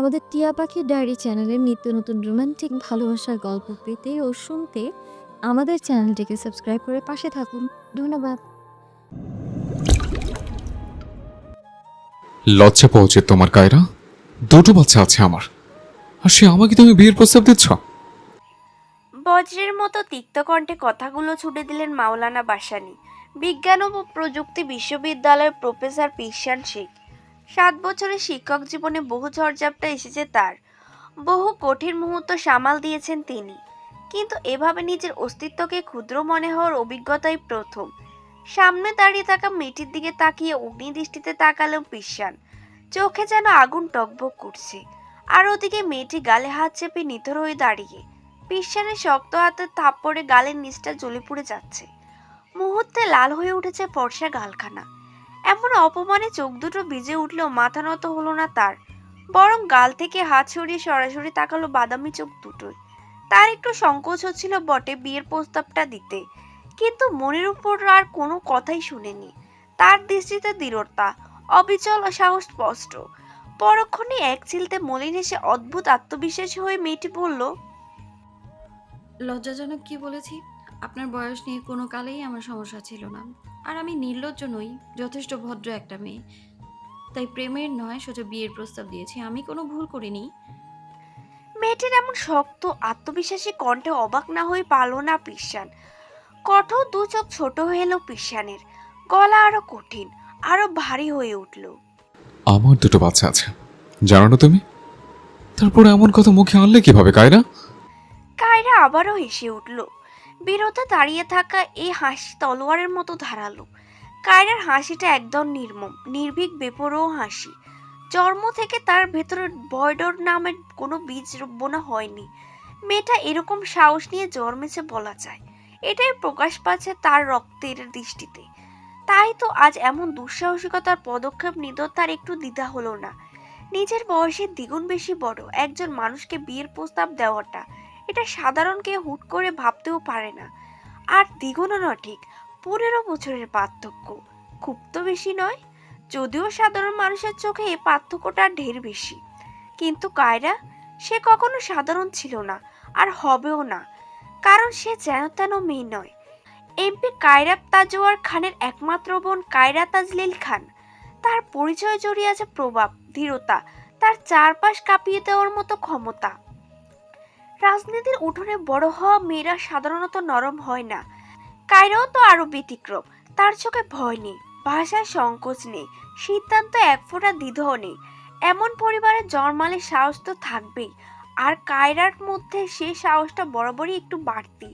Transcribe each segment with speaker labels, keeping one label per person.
Speaker 1: আমাদের টিয়া পাখির ডায়েরি চ্যানেলের নিত্য নতুন রোমান্টিক ভালোবাসার গল্প পেতে ও শুনতে আমাদের চ্যানেলটিকে সাবস্ক্রাইব করে পাশে থাকুন। ধন্যবাদ।
Speaker 2: লজ্জা পাওয়া উচিত তোমার, কায়রা। দুটো বাচ্চা আছে আমার, আর সে আমাকে তুমি বিয়ের প্রস্তাব দিচ্ছ?
Speaker 3: বজ্রের মতো তিক্ত কণ্ঠে কথাগুলো ছুটে দিলেন মাওলানা ভাসানী, বিজ্ঞান ও প্রযুক্তি বিশ্ববিদ্যালয়ের প্রফেসর পিশান শেখ। 7 বছরের শিক্ষক জীবনে বহু ঝড়ঝাপটা এসেছে তার, বহু কঠিন মুহূর্ত সামাল দিয়েছেন তিনি, কিন্তু এভাবে নিজের অস্তিত্বকে ক্ষুদ্র মনে হওয়ার অভিজ্ঞতাই প্রথম। সামনে দাঁড়িয়ে থাকা মেয়েটির দিকে তাকিয়ে অগ্নিদৃষ্টিতে তাকালেও পিশান, চোখে যেন আগুন টকবক করছে। আর ওদিকে মেয়েটি গালে হাত চেপে নিথর হয়ে দাঁড়িয়ে, পিশানের শক্ত হাতের থাপ্পড়ে গালের নিচটা জ্বলে পুড়ে যাচ্ছে। মুহূর্তে লাল হয়ে উঠেছে ফর্সা গালখানা। এমন অপমানে চোখ দুটো ভিজে উঠলেও মাথা নত হলো না তার, বরং গাল থেকে হাত সরিয়ে সরাসরি তাকালো বাদামি চোখ দুটোয়। তার একটু সংকোচ হচ্ছিল বটে বিয়ের প্রস্তাবটা দিতে, কিন্তু মনের উপর আর কোনো কথাই শুনেনি। তার দৃষ্টিতে দৃঢ়তা, অবিচল সাহস স্পষ্ট। পরক্ষণে এক চিলতে মলিন এসে অদ্ভুত আত্মবিশ্বাসী হয়ে মেয়েটি বলল,
Speaker 4: লজ্জাজনক কি বলেছি? আপনার বয়স নিয়ে কোনো কালেই আমার সমস্যা ছিল না। আর আমি নির্লজ্জ নই, যথেষ্ট ভদ্র একটা মেয়ে। তাই প্রেমের নয়, সোজা বিয়ের প্রস্তাব দিয়েছি। আমি কোনো ভুল করিনি।
Speaker 3: মেয়েটির এমন শক্ত আত্মবিশ্বাসী কণ্ঠে অবাক না হয়ে পারল না পিশান। কঠোর দু চোখ ছোট হয়ে এলো পিশানের, গলা আরো কঠিন, আরো ভারী হয়ে উঠল।
Speaker 2: আমার দুটো বাচ্চা আছে, জানো না তুমি? তারপরে এমন কথা মুখে আনলে কিভাবে, কায়রা?
Speaker 3: কায়রা আবারও হেসে উঠল। বিরতে দাঁড়িয়ে থাকা এই হাসি তলোয়ারের মতো ধারালো। কায়রার হাসিটা একদম নির্মম, নির্ভীক, বেপরোয়া হাসি। জন্ম থেকে তার ভেতরে ভয়ডর নামের কোনো বীজ বোনা হয়নি। মেয়েটা এরকম সাহস নিয়ে জন্মেছে বলা যায়, এটাই প্রকাশ পাচ্ছে তার রক্তের দৃষ্টিতে। তাই তো আজ এমন দুঃসাহসিকতার পদক্ষেপ নিতেও তার একটু দ্বিধা হলো না। নিজের বয়সের দ্বিগুণ বেশি বড় একজন মানুষকে বিয়ের প্রস্তাব দেওয়াটা, এটা সাধারণ কেউ হুট করে ভাবতেও পারে না। আর দ্বিগুণও নয়, ঠিক 15 বছরের পার্থক্য। খুব তো বেশি নয়, যদিও সাধারণ মানুষের চোখে এই পার্থক্যটা ঢের বেশি। কিন্তু কায়রা, সে কখনো সাধারণ ছিল না, আর হবেও না, কারণ সে যেন তেন মেয়ে নয়। এমপি কায়রা তাজওয়ার খানের একমাত্র বোন কায়রা তাজলিল খান। তার পরিচয় জড়িয়ে আছে প্রভাব, দৃঢ়তা, তার চারপাশ কাঁপিয়ে দেওয়ার মতো ক্ষমতা। রাজনীতির উঠোনে বড় হওয়া মেয়েরা সাধারণত নরম হয় না। কায়রাও তো আরো ব্যতিক্রম। তার চোখে ভয় নেই, ভাষায় সংকোচ নেই, সিদ্ধান্ত এক ফোঁটা দ্বিধাও নেই। এমন পরিবারে জন্মালে সাহস তো থাকবেই, আর কায়রার মধ্যে সেই সাহসটা বরাবরই একটু বাড়তি,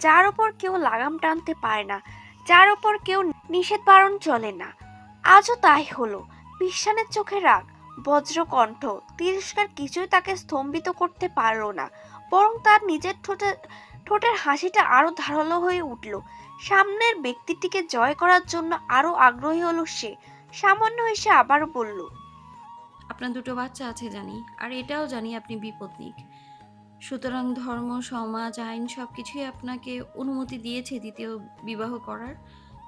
Speaker 3: যার ওপর কেউ লাগাম টানতে পারে না, যার ওপর কেউ নিষেধ বারণ চলে না। আজও তাই হলো। বিশ্বানের চোখে রাগ, বজ্রকণ্ঠ, তিরস্কার কিছুই তাকে স্তম্ভিত করতে পারল না, বরং তার নিজের ঠোঁটের হাসিটা আরো ধারালো হয়ে উঠল। সামনের ব্যক্তিটিকে জয় করার জন্য আরো আগ্রহী হলো সে। সামান্য হেসে আবারও বলল,
Speaker 4: আপনার দুটো বাচ্চা আছে জানি, আর এটাও জানি আপনি বিপত্নিক। সুতরাং ধর্ম, সমাজ, আইন সবকিছুই আপনাকে অনুমতি দিয়েছে দ্বিতীয় বিবাহ করার।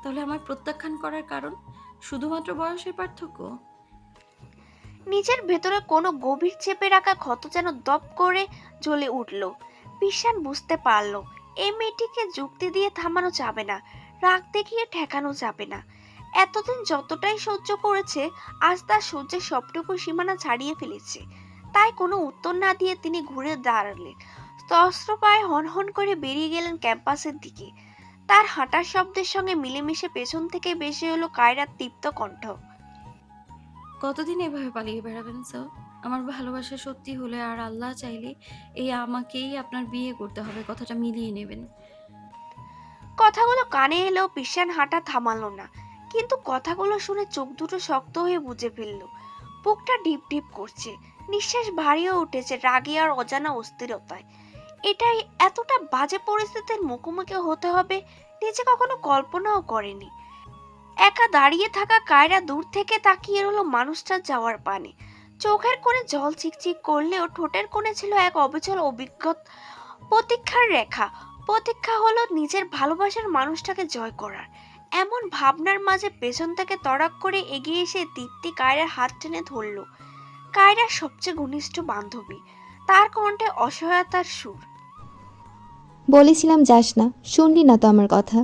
Speaker 4: তাহলে আমার প্রত্যাখ্যান করার কারণ শুধুমাত্র বয়সের পার্থক্য?
Speaker 3: নিজের ভেতরে কোনো গভীর চেপে রাখা ক্ষত যেন দপ করে জ্বলে উঠল। বিশ্বান বুঝতে পারল, এই মেয়েটিকে যুক্তি দিয়ে থামানো যাবে না, রাগ দেখিয়ে ঠেকানো যাবে না। এতদিন যতটাই সহ্য করেছে, আজ তার সহ্যের সবটুকু সীমানা ছাড়িয়ে ফেলেছে। তাই কোনো উত্তর না দিয়ে তিনি ঘুরে দাঁড়ালেন, সহস্র পায়ে হনহন করে বেরিয়ে গেলেন ক্যাম্পাসের দিকে। তার হাঁটার শব্দের সঙ্গে মিলেমিশে পেছন থেকে ভেসে এলো কায়রার তৃপ্ত কণ্ঠ,
Speaker 4: কতদিন এভাবে পালিয়ে বেড়াবেন স্যার? আমার ভালোবাসা সত্যি হলে আর আল্লাহ চাইলে এই আমাকেই আপনার বিয়ে করতে হবে, কথাটা মিলিয়ে নেবেন।
Speaker 3: কথাগুলো কানে এলেও পিশান হাঁটা থামালো না, কিন্তু কথাগুলো শুনে চোখ দুটো শক্ত হয়ে বুঝে ফেলল। বুকটা ঢিপ ঢিপ করছে, নিঃশ্বাস ভারী হয়ে উঠেছে রাগে আর অজানা অস্থিরতায়। এটাই এতটা বাজে পরিস্থিতির মুখোমুখি হতে হবে নিজে কখনো কল্পনাও করেনি। একা দাঁড়িয়ে থাকা কায়রা দূর থেকে তাকিয়ে রইল মানুষটার যাওয়ার পানে। চোখের কোণে জল চিকচিক করলেও ঠোঁটের কোণে ছিল এক অবিচল প্রতীক্ষার রেখা। প্রতীক্ষা হলো নিজের ভালোবাসার মানুষটাকে জয় করার। এমন ভাবনার মাঝে পেছন থেকে তড়াক করে এগিয়ে এসে দীপ্তি কায়রার হাত টেনে ধরল। কায়রার সবচেয়ে ঘনিষ্ঠ বান্ধবী, তার কণ্ঠে অসহায়তার সুর।
Speaker 5: বলেছিলাম যাস না, শুনলি না তো আমার কথা।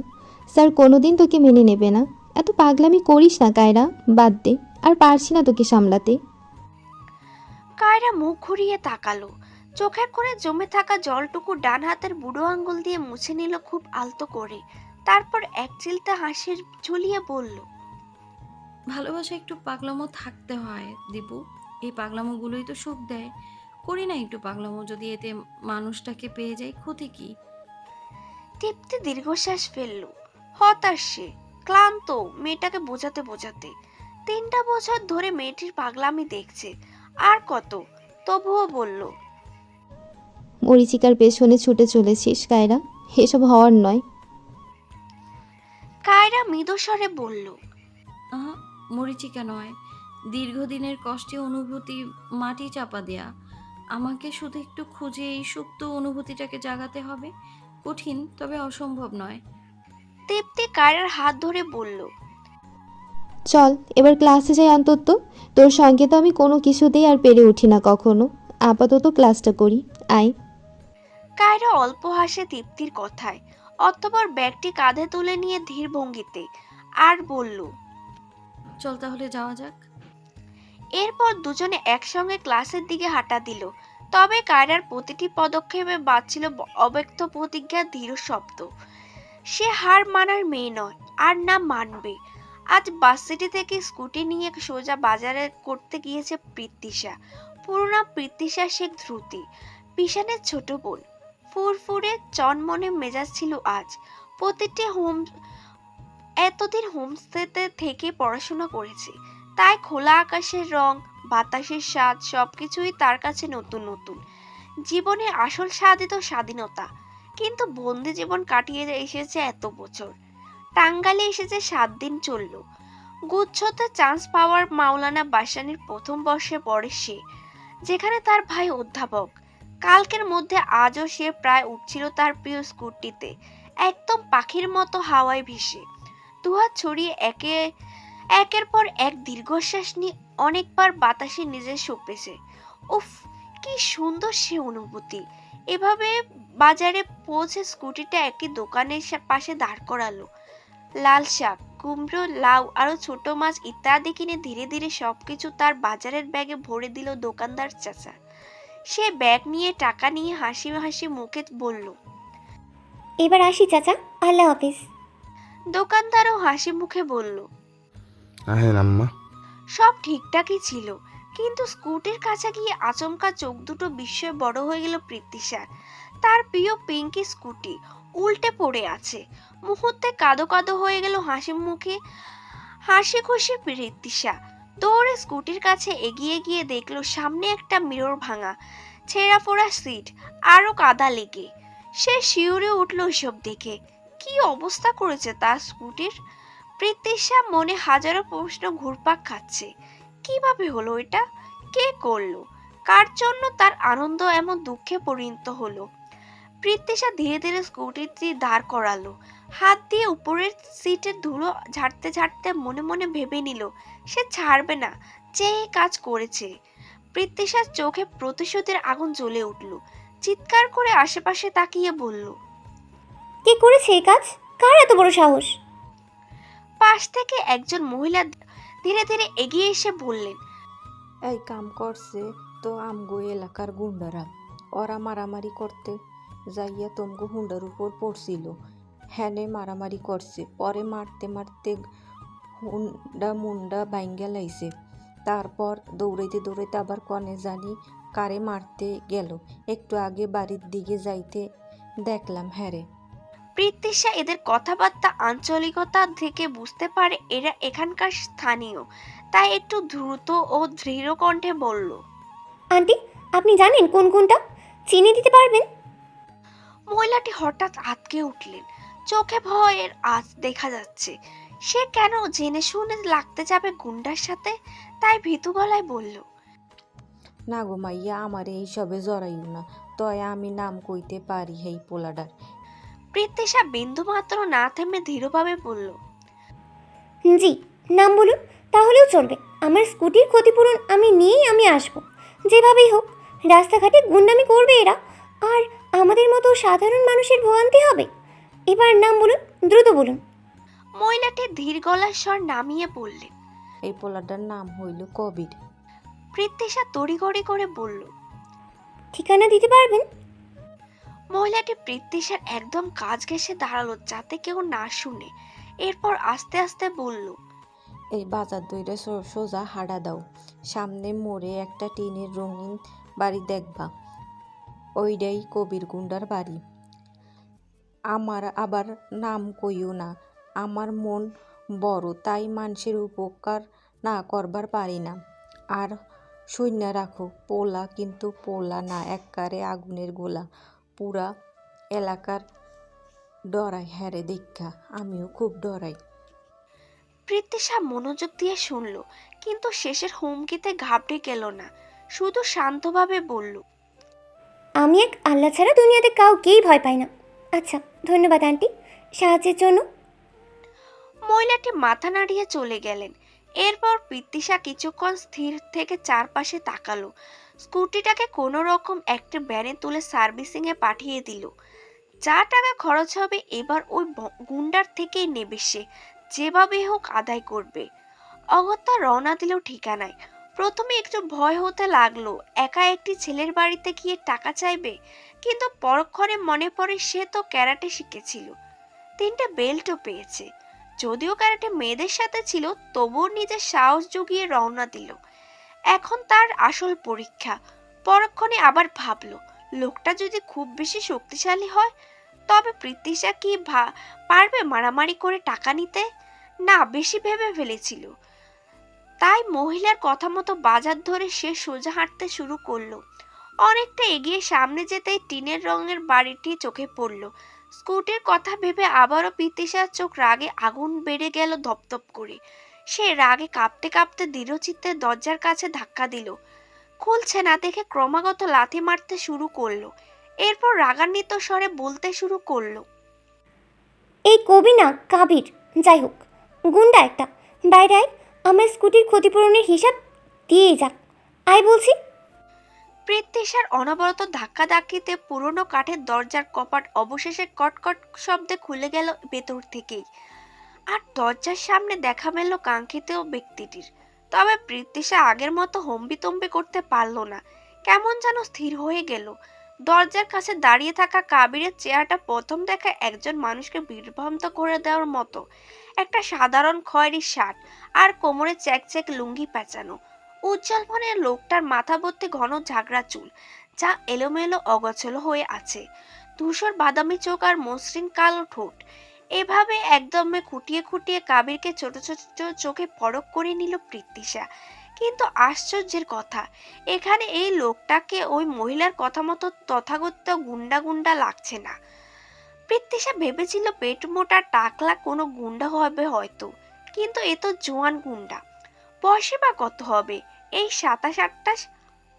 Speaker 5: স্যার কোনোদিন তোকে মেনে নেবে না। এত পাগলামি করিস না কায়রা, বাদ দে। আর পারছি না তোকে সামলাতে।
Speaker 3: কায়রা মুখ ঘুরিয়ে তাকালো, চোখের কোণে জমে থাকা জলটুকু ডান হাতের বুড়ো আঙ্গুল দিয়ে মুছে নিল খুব আলতো করে। তারপর এক চিলতে হাসির ঝুলিয়ে বলল,
Speaker 4: ভালোবাসা একটু পাগলামো থাকতে হয় দীপু। এই পাগলামোগুলোই তো সুখ দেয়। করি না একটু পাগলামো, যদি এতে মানুষটাকে পেয়ে যাই ক্ষতি কি?
Speaker 3: তৃপ্তি দীর্ঘশ্বাস ফেলল। হতাশ সে, ক্লান্ত মেয়েটাকে বোঝাতে বোঝাতে। 3টা বছর ধরে মেয়েটির পাগলামি দেখছে, আর কত। তবুও বলল,
Speaker 5: মরিচিকার পেছনে ছুটে চলেছিস কায়রা, এসব হওয়ার নয়।
Speaker 3: কায়রা মৃদুস্বরে বলল,
Speaker 4: আহা, মরিচিকা নয়, দীর্ঘদিনের কষ্টে অনুভূতি মাটি চাপা দেয়া। আমাকে শুধু একটু খুঁজে এই সুপ্ত অনুভূতিটাকে জাগাতে হবে। কঠিন, তবে অসম্ভব নয়।
Speaker 3: তৃপ্তি কায়রার হাত ধরে বলল,
Speaker 5: চল এবার ক্লাসে যাই অন্তত। তোর সঙ্গে তো আমি কোনো কিছুতেই আর পেরে উঠি না কখনো। আপাতত ক্লাসটা করি, আয়।
Speaker 3: কায়রা অল্প হাসে তৃপ্তির কথায়, অতঃপর ব্যাগটি কাঁধে তুলে নিয়ে ধীর ভঙ্গিতে আর বলল।
Speaker 4: চল তাহলে যাওয়া যাক।
Speaker 3: এরপর দুজনে একসঙ্গে ক্লাসের দিকে হাঁটা দিল। তবে কায়রার প্রতিটি পদক্ষেপে বাজছিল অব্যক্ত প্রতিজ্ঞার ধীর শব্দ। সে হার মানার মেয়ে নয়, আর না মানবে। আজ বাসসিটি থেকে স্কুটি নিয়ে সোজা বাজারে করতে গিয়েছে পৃথ্বীশা। পুরো নাম পৃথ্বীশা শেখ ধ্রুতি, পিসানের ছোট বোন। ফুরফুরে চনমনে মেজাজ ছিল আজ। প্রতিটি এতদিন হোমস্টেতে থেকে পড়াশোনা করেছে, তাই খোলা আকাশের রং, বাতাসের স্বাদ সবকিছুই তার কাছে নতুন নতুন। জীবনের আসল স্বাদই তো স্বাধীনতা। কিন্তু বন্দি জীবন কাটিয়ে এসেছে এত বছর। টাঙ্গালে এসেছে 7 দিন চলল। গুচ্ছতে চান্স পাওয়ার মাওলানা বাসানির প্রথম বর্ষে পড়ে সে, যেখানে তার ভাই অধ্যাপক। কালকের মধ্যে আজও সে প্রায় উঠছিল তার প্রিয় স্কুটিতে, একদম পাখির মতো হাওয়ায় ভেসে। দুহাত ছড়িয়ে একের পর এক দীর্ঘশ্বাস নিয়ে অনেকবার বাতাসে নিজে সঁপেছে। উফ, কি সুন্দর সে অনুভূতি। এভাবে বাজারে পৌঁছে স্কুটিটা একটি দোকানের পাশে দাঁড় করালো। লাল শাক, কুমড়ো, লাউ আরো ছোট মাছ ইত্যাদি কিনে ধীরে ধীরে সবকিছু তার বাজারের ব্যাগে ভরে দিল দোকানদার চাচা। সে ব্যাগ নিয়ে টাকা নিয়ে হাসি হাসি মুখে বলল,
Speaker 6: এবার আসি চাচা, আল্লাহ হাফিজ।
Speaker 3: দোকানদারও হাসি মুখে বলল,
Speaker 7: আহেন আম্মা।
Speaker 3: সব ঠিকঠাকই ছিল, কিন্তু স্কুটির কাছে গিয়ে আচমকা চোখ দুটো বিস্ময়ে বড় হয়ে গেল পৃথ্বীশার। তার প্রিয় পিঙ্কি স্কুটি উল্টে পড়ে আছে। মুহূর্তে কাদো কাদো হয়ে গেল হাসি খুশি পৃথ্বীশা। দৌড়ে স্কুটির কাছে এগিয়ে গিয়ে দেখলো সামনে একটা মিরর ভাঙা, ছেঁড়া ফোড়া সিট, আরো কাদা লেগে। সে শিউরে উঠলো এসব দেখে। কি অবস্থা করেছে তার স্কুটির! পৃথ্বীশা মনে হাজারো প্রশ্ন ঘুরপাক খাচ্ছে। কিভাবে হলো এটা? কে করলো? কার জন্য তার আনন্দ এমন দুঃখে পরিণত হলো? পৃথ্বীশা ধীরে ধীরে স্কুটিটি দাঁড় করালো। হাত দিয়ে উপরের সিটের ধুলো ঝাড়তে ঝাড়তে মনে মনে ভেবে নিল সে ছাড়বে না, যে এই কাজ করেছে। পৃথ্বীশার চোখে প্রতিশোধের আগুন জ্বলে উঠল। চিৎকার করে আশেপাশে তাকিয়ে বলল,
Speaker 6: কে করেছে এই কাজ? কার এত বড় সাহস?
Speaker 3: পাশ থেকে একজন মহিলা ধীরে ধীরে এগিয়ে এসে বললেন,
Speaker 8: এই কাম করছে তো আমগো এলাকার গুন্ডারা। ওরা মারামারি করতে যাইয়া তমগো হুন্ডার উপর পড়ছিল, হ্যানে মারামারি করছে। পরে মারতে মারতে হুন্ডা মুন্ডা বাইঙ্গা লাইছে। তারপর দৌড়াইতে দৌড়াইতে আবার কনে জানি কারে মারতে গেল। একটু আগে বাড়ির দিকে যাইতে দেখলাম। হ্যাঁ রে।
Speaker 3: পৃথ্বীশা এদের কথাবার্তা আঞ্চলিকতা থেকে বুঝতে পারে এরা এখানকার স্থানীয়, তাই একটু দ্রুত ও দৃঢ় কণ্ঠে বলল,
Speaker 6: আন্টি, আপনি জানেন কোন কোনটা? চিনি দিতে পারবেন?
Speaker 3: মহিলাটি হঠাৎ আঁতকে উঠলেন। চোখে ভয়ের আঁচ দেখা যাচ্ছে। সে কেন জেনে শুনে লাগতে যাবে গুন্ডার সাথে, তাই ভীতু গলায় বলল,
Speaker 8: না গো মাইয়া, আমার এই সবে জড়াইও না। তয় আমি নাম কইতে পারি হেই পোলাডার।
Speaker 3: পৃথ্বীশা বিন্দু মাত্র না থেমে ধীরভাবে বলল,
Speaker 6: জি, নাম বলুন, তাহলেও চলবে। আমার স্কুটির ক্ষতিপূরণ আমি নিয়েই আমি আসব, যেভাবেই হোক। রাস্তাঘাটে গুন্ডামি করবে এরা, আর আমাদের মতো সাধারণ মানুষের ভোগান্তি হবে। এবার নাম বলুন, দ্রুত বলুন।
Speaker 3: মহিলাটি ধীর গলার স্বর নামিয়ে বললেন।
Speaker 8: এই পোলাটার নাম হইল কবির।
Speaker 3: পৃথ্বীশা তড়িঘড়ি করে বলল।
Speaker 6: ঠিকানা দিতে পারবেন?
Speaker 3: মহিলাটি পৃথ্বীশার একদম কাছ ঘেঁষে দাঁড়ালো যাতে কেউ না শুনে। এরপর আস্তে আস্তে বলল।
Speaker 8: এই বাজার দইরে সোজা হাঁটা দাও, সামনে মোড়ে একটা টিনের রঙিন বাড়ি দেখবা, ওইটাই কবির গুন্ডার বাড়ি। আমার আবার নাম কইও না, আমার মন বড়, তাই মানুষের উপকার না করবার পারি না। আর শূন্য রাখো, পোলা কিন্তু পোলা না, এককারে আগুনের গোলা, পুরা এলাকার ডরাই। হ্যারে দীক্ষা আমিও খুব ডরাই।
Speaker 3: পৃথ্বীশা মনোযোগ দিয়ে শুনল, কিন্তু শেষের হুমকিতে ঘাবড়ে গেল না, শুধু শান্তভাবে বলল।
Speaker 6: আমি এক আল্লাহ ছাড়া দুনিয়াতে কাউকেই ভয় পাই না। আচ্ছা, ধন্যবাদ আন্টি সাহায্যের জন্য।
Speaker 3: মহিলাটি মাথা নাড়িয়ে চলে গেলেন। এরপর পৃথ্বীশা কিছুক্ষণ স্থির থেকে চারপাশে তাকালো। স্কুটিটাকে কোনো রকম একটা ভ্যানে তুলে সার্ভিসিং এ পাঠিয়ে দিল। যা টাকা খরচ হবে এবার ওই গুন্ডার থেকেই নেবে সে, যেভাবে হোক আদায় করবে। অগত্যা রওনা দিল ঠিকানায়। প্রথমে একটু ভয় হতে লাগলো, একা একটি ছেলের বাড়িতে গিয়ে টাকা চাইবে, কিন্তু পরক্ষণে মনে পড়ে সে তো ক্যারাটে শিখেছিল, 3টে বেল্টও পেয়েছে। যদিও ক্যারাটে মেয়েদের সাথে ছিল, তবুও নিজের সাহস জুগিয়ে রওনা দিল। এখন তার আসল পরীক্ষা। পরক্ষণে আবার ভাবলো, লোকটা যদি খুব বেশি শক্তিশালী হয়, তবে পৃথ্বীশা কি পারবে মারামারি করে টাকা নিতে? না, বেশি ভেবে ফেলেছিল। তাই মহিলার কথা মতো বাজার ধরে সে সোজা হাঁটতে শুরু করলো। অনেকটা এগিয়ে সামনে যেতেই টিনের রঙের বাড়িটি চোখে পড়ল। স্কুটির কথা ভেবে আবারও পৃথ্বীশার চোখ রাগে আগুন বেড়ে গেল ধপধপ করে। সে রাগে কাঁপতে কাঁপতে দৃঢ়চিত্তে দরজার কাছে ধাক্কা দিল। খুলছে না দেখে ক্রমাগত লাথি মারতে শুরু করলো। এরপর রাগান্বিত স্বরে বলতে শুরু করলো।
Speaker 6: এই কবি না, কাবির, যাই হোক, গুন্ডা একটা। বাইরে আয়, আমার স্কুটির ক্ষতিপূরণের হিসাব দিয়েই যাক। আয় বলছি।
Speaker 3: পৃথ্বীশার অনবরত ধাক্কাধাক্কিতে পুরনো কাঠের দরজার কপাট অবশেষে কটকট শব্দে খুলে গেল ভেতর থেকেই। আর দরজার সামনে দেখা মেলল কাঙ্ক্ষিত ব্যক্তিটির। তবে পৃথ্বীশা আগের মতো হম্বিতম্বি করতে পারল না, কেমন যেন স্থির হয়ে গেল। দরজার কাছে দাঁড়িয়ে থাকা কাবিরের চেহারাটা প্রথম দেখায় একজন মানুষকে বিভ্রান্ত করে দেওয়ার মতো। একটা সাধারণ খয়েরি শার্ট আর কোমরে চেক লুঙ্গি পেঁচানো। উজ্জ্বল মনের লোকটার মাথা ভর্তি ঘন ঝাগড়া চুল, যা এলোমেলো অগোছালো হয়ে আছে। ধূসর বাদামি চোখ আর মসৃণ কালো ঠোঁট। এভাবে একদমে খুঁটিয়ে খুঁটিয়ে কাবিরকে ছোট ছোট চোখে পরখ করে নিল পৃথ্বীশা। কিন্তু আশ্চর্যের কথা, এখানে এই লোকটাকে ওই মহিলার কথা মতো তথাগত গুন্ডা গুন্ডা লাগছে না। পৃথ্বীশা ভেবেছিল পেট মোটা টাকলা কোনো গুন্ডা হবে হয়তো, কিন্তু এ তো জোয়ান গুন্ডা। বয়সে বা কত হবে? এই 27-28।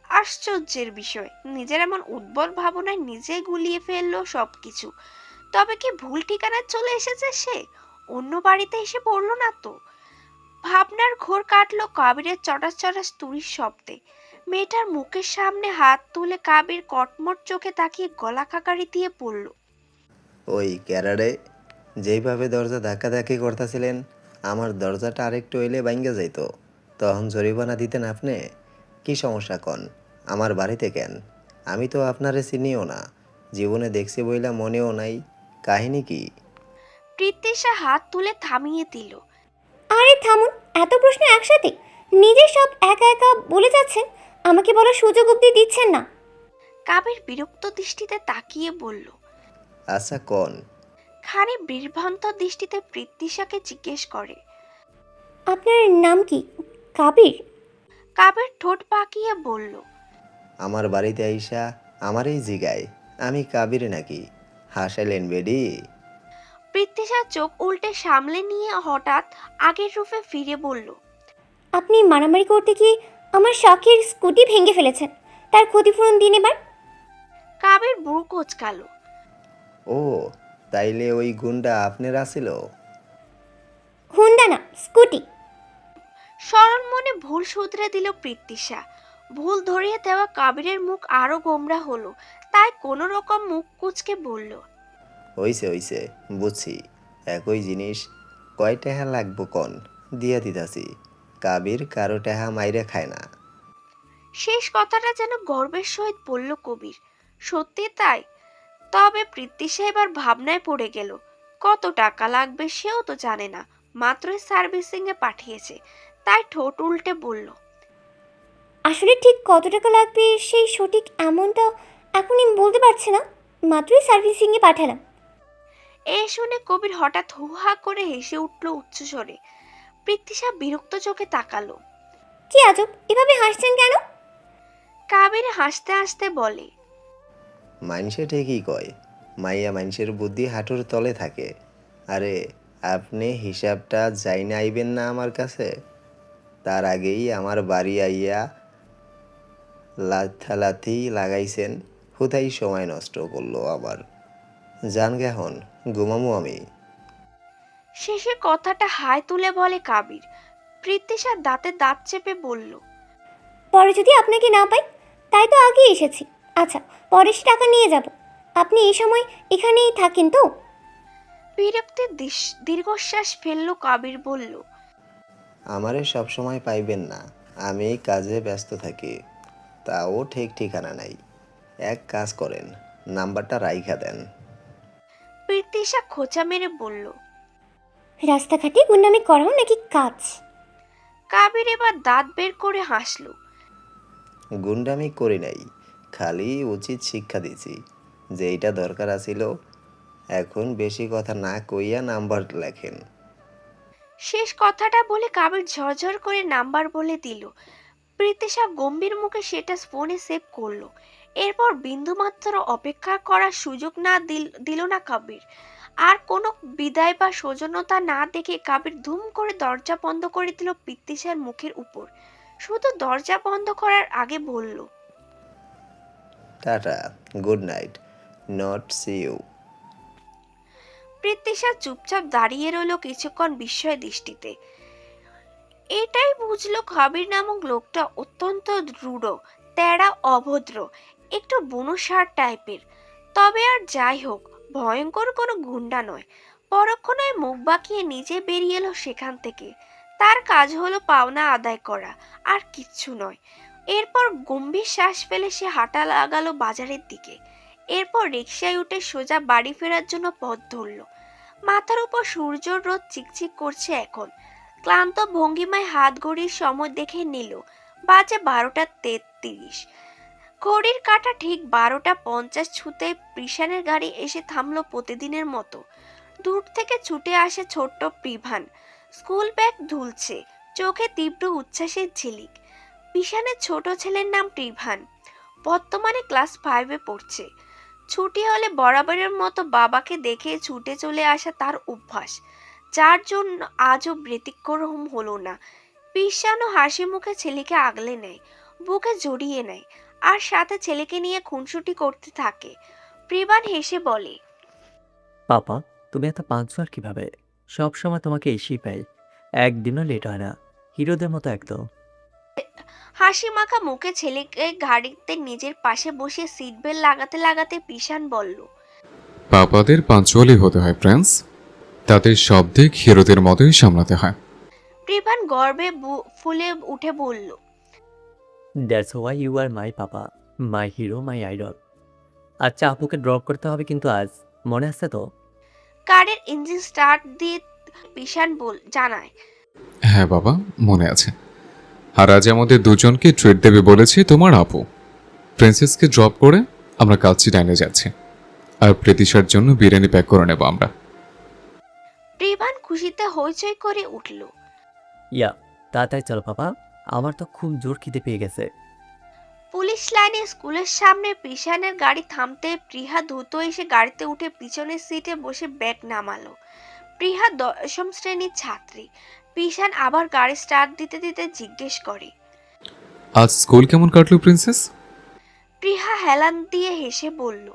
Speaker 3: আশ্চর্যের বিষয়, নিজের এমন উদ্ভট ভাবনায় নিজে গুলিয়ে ফেললো সবকিছু। তবে কি ভুল ঠিকানায় চলে এসেছে সে? অন্য বাড়িতে এসে পড়লো না তো? ভাবনার ঘোর কাটলো কাবিরের চটাস চটাস তুড়ির শব্দে। মেয়েটার মুখের সামনে হাত তুলে কাবির কটমট চোখে তাকিয়ে গলা খাকারি দিয়ে পড়ল।
Speaker 9: ওই ক্যারাডে যেইভাবে দরজা ধাক্কাধাক্কি করতেছিলেন, আমার দরজাটা আরেকটু হইলে ভাঙ্গা যাইতো, তখন জরিমানা দিতেন আপনি। কি সমস্যা কন? আমার বাড়িতে কেন? আমি তো আপনারে চিনিও না, জীবনে দেখছি বইলা মনেও নাই। কাহিনী কি?
Speaker 3: পৃথ্বীশা হাত তুলে থামিয়ে দিল।
Speaker 6: আরে থামুন, এত প্রশ্ন একসাথে। নিজে সব একা একা বলে যাচ্ছেন, আমাকে বলার সুযোগ অবধি দিচ্ছেন না।
Speaker 3: কাবির বিরক্ত দৃষ্টিতে তাকিয়ে বলল।
Speaker 9: আচ্ছা কন।
Speaker 3: খানি বিভ্রান্ত দৃষ্টিতে পৃথ্বীশাকে জিজ্ঞেস করে।
Speaker 6: আপনার নাম কি? কাবির?
Speaker 3: কাবির ঠোঁট পাকিয়ে বলল।
Speaker 9: আমার বাড়িতে আইসা আমারই জিগায় আমি কাবির নাকি? হাসাইলেন বেডি?
Speaker 3: পৃথ্বীশা চোখ উল্টে সামলে নিয়ে হঠাৎ আগের রূপে ফিরে বলল।
Speaker 6: আপনি মারামারি করতে গিয়ে আমার শখের স্কুটি ভেঙে ফেলেছেন, তার ক্ষতিপূরণ দিন এবার।
Speaker 3: কাবির বুড়ো কোচকালো।
Speaker 9: ও, তাইলে ওই গুন্ডা আপনার আছিল?
Speaker 6: হুন্ডা না, স্কুটি।
Speaker 3: সরল মনে ভুল শুধরে দিল পৃথ্বীশা। ভুল ধরিয়ে দেওয়া কাবিরের মুখ আরো গোমরা হলো, তাই কোনো রকম মুখ কুচকে বলল,
Speaker 9: হইছে হইছে, বুঝছি। একই জিনিস কয় টাকা লাগবো কন, দিয়া দিতাছি। কাবির কারো টাকা মাইরে খায় না।
Speaker 3: শেষ কথাটা যেন গর্বের সহিত বলল কবির। সত্যি তাই। তবে পৃথ্বীশা এবার ভাবনায় পড়ে গেল। কত টাকা লাগবে সেও তো জানে না, মাত্রই সার্ভিসিং এ পাঠিয়েছে, তাই ঠোঁট উল্টে বলল,
Speaker 6: আসলে ঠিক কত টাকা লাগবে সেই সঠিক অ্যামাউন্টটা এখনই বলতে পারছে না, মাত্রই সার্ভিসিংয়ে পাঠালাম।
Speaker 3: এই শুনে কবির হঠাৎ হুহা করে হেসে উঠল উচ্চস্বরে। পৃথ্বীশা বিরক্ত চোখে তাকালো।
Speaker 6: কি আজব, এভাবে হাসছেন কেন?
Speaker 3: কাবির হাসতে হাসতে বলে,
Speaker 9: মাইনসে ঠিকই কয়, মাইয়া মাইনসের বুদ্ধি হাঁটুর তলে থাকে। আরে আপনি হিসাবটা যাই না আইবেন না আমার কাছে, তার আগেই আমার বাড়ি আইয়া লাথালাথি লাগাইছেন। হুদাই সময় নষ্ট করলো আবার। জান গেহন, ঘুমামু আমি।
Speaker 3: শেষে কথাটা হাই তুলে বলে কাবির। পৃথ্বীশা দাঁতে দাঁত চেপে বলল,
Speaker 6: পরে যদি আপনাকে না পাই, তাই তো আগে এসেছি। আচ্ছা, পরে সে টাকা নিয়ে যাব। আপনি এই সময় এখানেই থাকেন তো?
Speaker 3: বিরক্তির দীর্ঘশ্বাস ফেলল কাবির বলল,
Speaker 9: আমারে সবসময় পাইবেন না, আমি কাজে ব্যস্ত থাকি। তাও ঠিক ঠিকানা নাই। এক কাজ করেন, নাম্বারটা রাইখা দেন।
Speaker 3: পৃথ্বীশা খোঁচা মেরে বলল।
Speaker 6: রাস্তাঘাটে গুন্ডামি করাও নাকি কাজ?
Speaker 3: কাবির এবার দাঁত বের করে হাসল।
Speaker 9: গুন্ডামি করি নাই, খালি উচিত শিক্ষা দিছি। যেইটা দরকার আছিল। এখন বেশি কথা না কইয়া নাম্বার লেখেন।
Speaker 3: শেষ কথাটা বলে কাবির ঝরঝর করে নাম্বার বলে দিল। পৃথ্বীশা গম্ভীর মুখে সেটা ফোনে সেভ করলো। এরপর বিন্দুমাত্র অপেক্ষা করার সুযোগ না দিল না কাবির। আর কোনো বিদায় বা সৌজন্যতা না দেখে কাবির ধুম করে দরজা বন্ধ করে দিল পৃথ্বীশার মুখের উপর। শুধু দরজা বন্ধ করার আগে বলল,
Speaker 9: ta-ta, good night, not see you.
Speaker 3: Prithwisha চুপচাপ দাঁড়িয়ে রইল কিছুক্ষণ বিস্ময় দৃষ্টিতে। এটাই বুঝলো কাবির নামক লোকটা অত্যন্ত রূঢ়, তেড়া, অভদ্র, একটু বুনোসার টাইপের। তবে আর যাই হোক, ভয়ঙ্কর কোনো গুন্ডা নয়। পরক্ষণে মুখ বাঁকিয়ে নিজে বেরিয়ে এলো সেখান থেকে। তার কাজ হলো পাওনা আদায় করা, আর কিচ্ছু নয়। এরপর গম্ভীর শ্বাস ফেলে সে হাঁটা লাগালো বাজারের দিকে। এরপর রিকশায় উঠে সোজা বাড়ি ফেরার জন্য পথ ধরল। মাথার উপর সূর্যর রোদ চিকচিক করছে এখন। ক্লান্ত ভঙ্গিমায় হাত ঘড়ির সময় দেখে নিল, বাজে 12:33। ঘড়ির কাঁটা ঠিক 12:50 ছুতে প্রিশানের গাড়ি এসে থামলো প্রতিদিনের মতো। দূর থেকে ছুটে আসে ছোট্ট প্রিভান, স্কুল ব্যাগ ঝুলছে, চোখে তীব্র উচ্ছ্বাসের ঝিলিক। প্রিশানের ছোট ছেলের নাম প্রিভান, বর্তমানে ক্লাস 5-এ পড়ছে। ছুটি হলে বরাবরের মতো বাবাকে দেখে ছুটে চলে আসা তার অভ্যাস, যার জন্য আজও ব্যতিক্রম হলো না। পিসানো হাসি মুখে ছেলেকে আগলে নেয়, বুকে জড়িয়ে নেয়, আর সাথে ছেলেকে নিয়ে খুনসুটি করতে থাকে। প্রিবান হেসে বলে,
Speaker 10: পাপা, তুমি এত পাঞ্চুয়াল কিভাবে? সব সময় তোমাকে এসেই পাই, একদিনও লেট হয় না। হিরোদের মতো একদম।
Speaker 3: হাসি মাখা মুখে ছেলেকে গাড়িতে নিজের পাশে বসিয়ে সিট বেল্ট লাগাতে লাগাতে পিসান বলল,
Speaker 2: পাপাদের পাঞ্চুয়ালি হতে হয় প্রিন্স, তাদের সব দিক হিরোদের মতোই সামলাতে হয়।
Speaker 3: প্রিবান গর্বে ফুলে উঠে বলল,
Speaker 10: that's why you are my papa, my hero, my idol. আচ্ছা, আপুকে ড্রপ করতে হবে কিন্তু আজ, মনে আছে তো?
Speaker 3: কারের ইঞ্জিন স্টার্ট দিয়ে পিসান জানায়,
Speaker 2: হ্যাঁ বাবা, মনে আছে। আর আজ আমাদের দুজনকে ট্রিট দেবে বলেছি তোমার আপু। প্রিন্সেসকে ড্রপ করে আমরা কালচি ডাইনে যাচ্ছি, আর প্রীতিশার জন্য বিরিয়ানি প্যাক করে নেব আমরা।
Speaker 3: প্রিভান খুশিতে হইচই করে উঠল।
Speaker 10: ইয়া, তাড়াতাড়ি চলো পাপা, আমার তো খুব জোর খিদে পেয়ে গেছে।
Speaker 3: পুলিশ লাইনে স্কুলের সামনে পিসানের গাড়ি থামতে প্রিহা দ্রুত এসে গাড়িতে উঠে পিছনের সিটে বসে ব্যাগ নামালো। প্রিহা 10ম শ্রেণীর ছাত্রী। পিসান আবার গাড়ি স্টার্ট দিতে দিতে জিজ্ঞেস করে,
Speaker 2: আজ স্কুল কেমন কাটলো প্রিন্সেস?
Speaker 3: প্রিহা হেলান দিয়ে হেসে বলল,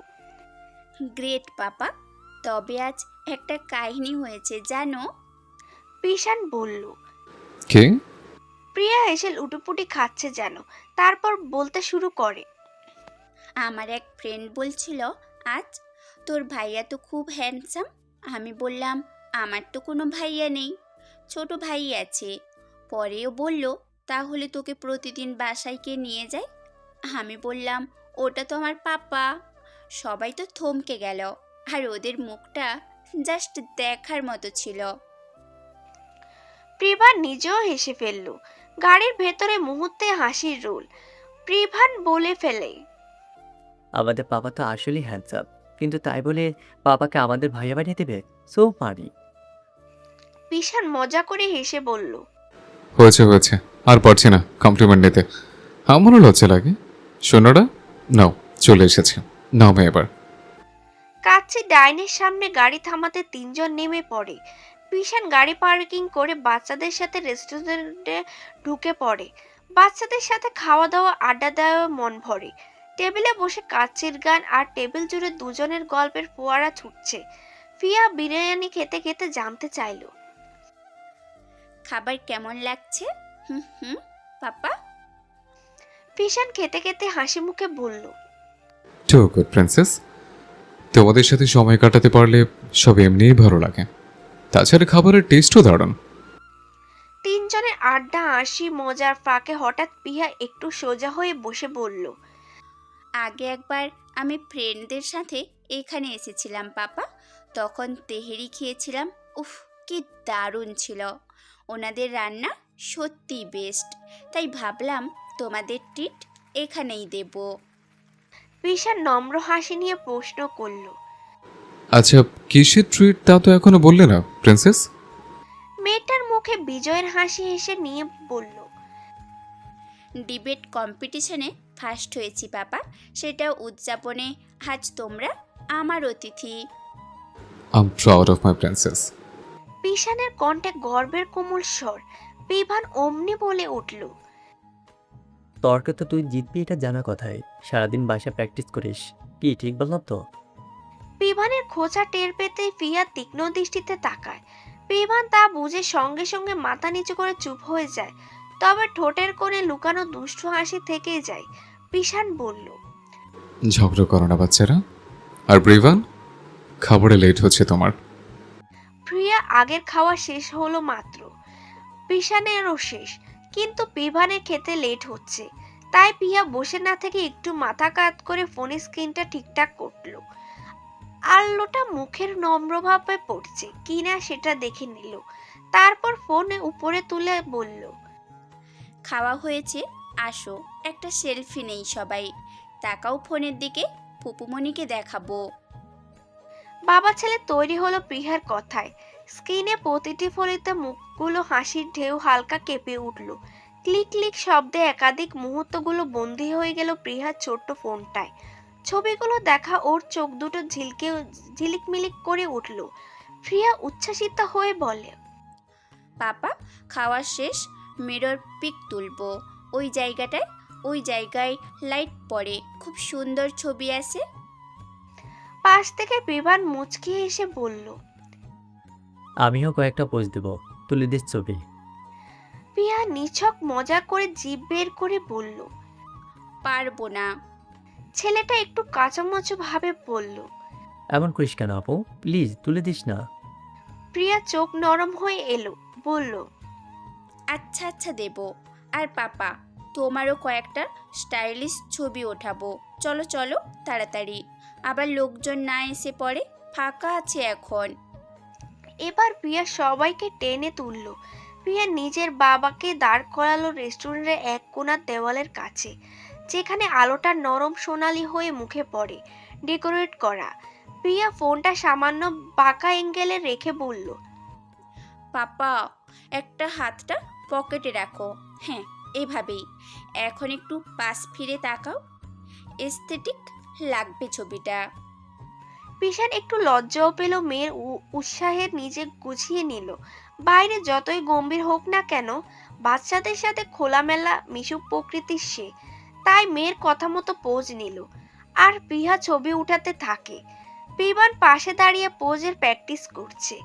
Speaker 11: গ্রেট পাপা, তবে আজ একটা কাহিনী হয়েছে জানো?
Speaker 3: পিসান বলল,
Speaker 2: কে?
Speaker 3: প্রিয়া হেসে লুটোপুটি খাচ্ছে যেন, তারপর বলতে শুরু করে।
Speaker 11: আমার এক ফ্রেন্ড বলছিল আজ, তোর ভাইয়া তো খুব হ্যান্ডসাম। আমি বললাম আমার তো কোনো ভাইয়া নেই, ছোট ভাই আছে। পরেও বলল তাহলে তোকে প্রতিদিন বাসায় কে নিয়ে যায়? আমি বললাম ওটা তো আমার পাপা। সবাই তো থমকে গেল, আর ওদের মুখটা জাস্ট দেখার মতো ছিল।
Speaker 3: প্রিভা নিজেও হেসে ফেলল। গাড়ির ভেতরে মুহূর্তে হাসির রোল। প্রিভান বলে ফেলে,
Speaker 10: আমাদের পাপা তো আসলেই হ্যান্ডসাম, কিন্তু তাই বলে পাপাকে আমাদের ভাইয়া বানিয়ে দেবে? সো পারি।
Speaker 3: পিশান মজা করে হেসে বলল,
Speaker 2: হয়েছে হয়েছে, আর পারছি না কমপ্লিমেন্ট নিতে, আমারও লজ্জা লাগে। শোনোরা, নাও চলে এসেছে, নাও মেয়ে এবার।
Speaker 3: কাচ্চি ডাইনের সামনে গাড়ি থামাতে তিনজন নেমে পড়ে। পিশান গাড়ি পার্কিং করে বাচ্চাদের সাথে রেস্টুরেন্টে ঢুকে পড়ে। বাচ্চাদের সাথে খাওয়া দাওয়া আড্ডা দেওয়া মন ভরে। টেবিলে বসে কাচ্চির গান আর টেবিল জুড়ে দুজনের গল্পের ফোয়ারা ছুটছে। ফিয়া বিরিয়ানি খেতে খেতে জানতে চাইলো,
Speaker 11: খাবার কেমন লাগছে? হুম হুম পাপা।
Speaker 3: পিশান খেতে খেতে হাসি মুখে বলল,
Speaker 2: টু গুড প্রিন্সেস, তোমাদের সাথে সময় কাটাতে পারলে সব এমনিই ভালো লাগে। তাছাড়া খাবারের টেস্টও দারুণ।
Speaker 3: তিনজনের আড্ডা হাসি মজার ফাঁকে হঠাৎ পিহা একটু সোজা হয়ে বসে বলল,
Speaker 11: আগে একবার আমি ফ্রেন্ডদের সাথে এখানে এসেছিলাম পাপা, তখন তেহেরি খেয়েছিলাম। উফ, কি দারুণ ছিল! ওনাদের রান্না সত্যি বেস্ট, তাই ভাবলাম তোমাদের ট্রিট এখানেই দেব।
Speaker 3: পিশান নম্র হাসি নিয়ে প্রশ্ন করল,
Speaker 2: আচ্ছা, কিসের ট্রিট তা তো এখনো বললে না প্রিন্সেস?
Speaker 3: মেয়েটার মুখে বিজয়ের হাসি হেসে নিয়ে বলল,
Speaker 11: ডিবেট কম্পিটিশনে ফার্স্ট হয়েছি পাপা, সেটা উদযাপনে আজ তোমরা আমার অতিথি।
Speaker 2: I am proud of my princess.
Speaker 3: পিশানের কণ্ঠে গর্বের কোমল স্বর। পিভান অমনি বলে উঠল,
Speaker 10: তর্কে তো তুই জিতবি এটা জানা কথাই, সারাদিন বাসায় প্র্যাকটিস করিস। কি ঠিক বললাম তো?
Speaker 3: পিভানের খোঁচা টের পেতে ফিয়া তীক্ষ্ণ দৃষ্টিতে তাকায়। পিভান তা বুঝে সঙ্গে সঙ্গে মাথা নিচু করে চুপ হয়ে যায়, তবে ঠোঁটের কোণে লুকানো দুষ্টু হাসি থেকেই যায়। পিশান বলল,
Speaker 2: ঝগড়া করো না বাচ্চারা। আর ব্রিভান, খাবারে লেট হচ্ছে তোমার।
Speaker 3: প্রিয়া আগের খাওয়া শেষ হলো মাত্র, পিশানেরও শেষ, কিন্তু পিভানের খেতে লেট হচ্ছে। তাই পিয়া বসে না থেকে একটু মাথা কাত করে ফোনের স্ক্রিনটা ঠিকঠাক করলো। আলোটা মুখের নম্রভাবে পড়ছে কিনা সেটা দেখে নিল, তারপর ফোন উপরে তুলে বলল,
Speaker 11: খাওয়া হয়েছে, আসো একটা সেলফি নেই সবাই। তাকাও ফোনের দিকে, ফুপুমণিকে দেখাবো।
Speaker 3: বাবা ছেলে তৈরি হলো প্রিয়ার কথায়। স্ক্রিনে প্রতিটি ফলিতে মুখগুলো হাসির ঢেউ হালকা কেঁপে উঠল। ক্লিক ক্লিক শব্দে একাধিক মুহূর্তগুলো বন্দী হয়ে গেল প্রিয়ার ছোট্ট ফোনটায়। ছবিগুলো দেখা ওর চোখ দুটো ঝিলিকমিলিক করে উঠল। প্রিয়া উচ্ছ্বাসিত হয়ে বলে,
Speaker 11: পাপা খাওয়া শেষ, মিরর পিক তুলবো। ওই জায়গায় লাইট পড়ে, খুব সুন্দর ছবি আসে।
Speaker 3: পাশ থেকে বিভান মুচকি এসে বলল,
Speaker 10: আমিও কয়েকটা পোস্ট দেব, তুলে দিস ছবি।
Speaker 3: প্রিয়া নিছক মজা করে জিভ বের করে বলল,
Speaker 11: পারবো না।
Speaker 3: ছেলেটা একটু কাঁচামচো ভাবে বলল।
Speaker 10: এমন করিস কেন আপু, প্লিজ তুলে দিস না।
Speaker 3: প্রিয়া চোখ নরম হয়ে এলো, বলল,
Speaker 11: আচ্ছা আচ্ছা দেব। আর পাপা তোমারও কয়েকটা স্টাইলিশ ছবি ওঠাবো। চলো চলো তাড়াতাড়ি, আবার লোকজন না এসে পড়ে, ফাঁকা আছে এখন।
Speaker 3: এবার প্রিয়া সবাইকে টেনে তুলল। প্রিয়া নিজের বাবাকে দাঁড় করালো রেস্টুরেন্টের এক কোণার দেওয়ালের কাছে, যেখানে আলোটা নরম সোনালি হয়ে মুখে পড়ে, ডেকোরেট করা। প্রিয়া ফোনটা সামান্য বাঁকা অ্যাঙ্গেলে রেখে বলল,
Speaker 11: পাপা একটা হাতটা পকেটে রাখো, হ্যাঁ এভাবেই। এখন একটু পাশ ফিরে তাকাও, এস্থেটিক লাগবে ছবিটা।
Speaker 3: পিশান একটু লজ্জাও পেল মেয়ের উৎসাহের, নিজে গুছিয়ে নিল। বাইরে যতই গম্ভীর হোক না কেন, বাচ্চাদের সাথে খোলামেলা মিশুক প্রকৃতির সে, তাই মেয়ের কথা মতো পোজ নিল। আর পিহা ছবি উঠাতে থাকে। পিবান পাশে দাঁড়িয়ে পোজের প্র্যাকটিস করছে,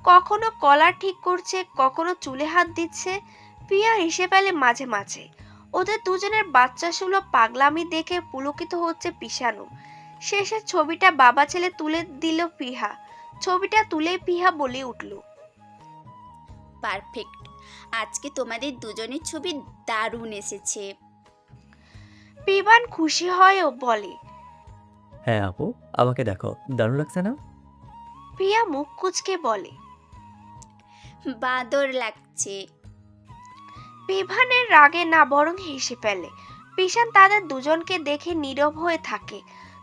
Speaker 3: কখনো কলার ঠিক করছে, কখনো চুলে হাত দিচ্ছে। পিয়া হেসে ফেলে মাঝে মাঝে। ওদের দুজনের বাচ্চা সুলভ পাগলামি দেখে পুলকিত হচ্ছে পিশানু। শেষে ছবিটা বাবা ছেলে তুলে দিল পিহা। ছবিটা তুলে পিহা বলে উঠল,
Speaker 11: পারফেক্ট, আজকে তোমাদের দুজনের ছবি দারুণ এসেছে।
Speaker 3: পিবান খুশি হয় ও বলে।
Speaker 10: হ্যাঁ আপু, আমাকে দেখো, দারুণ লাগছে না?
Speaker 3: পিয়া মুখ কুচকে বলে,
Speaker 11: বাদর লাগছে।
Speaker 3: বিভানের রাগে না বরং হেসে ফেলে। পিশান তাদের দুজনকে দেখে নীরব হয়ে থাকে।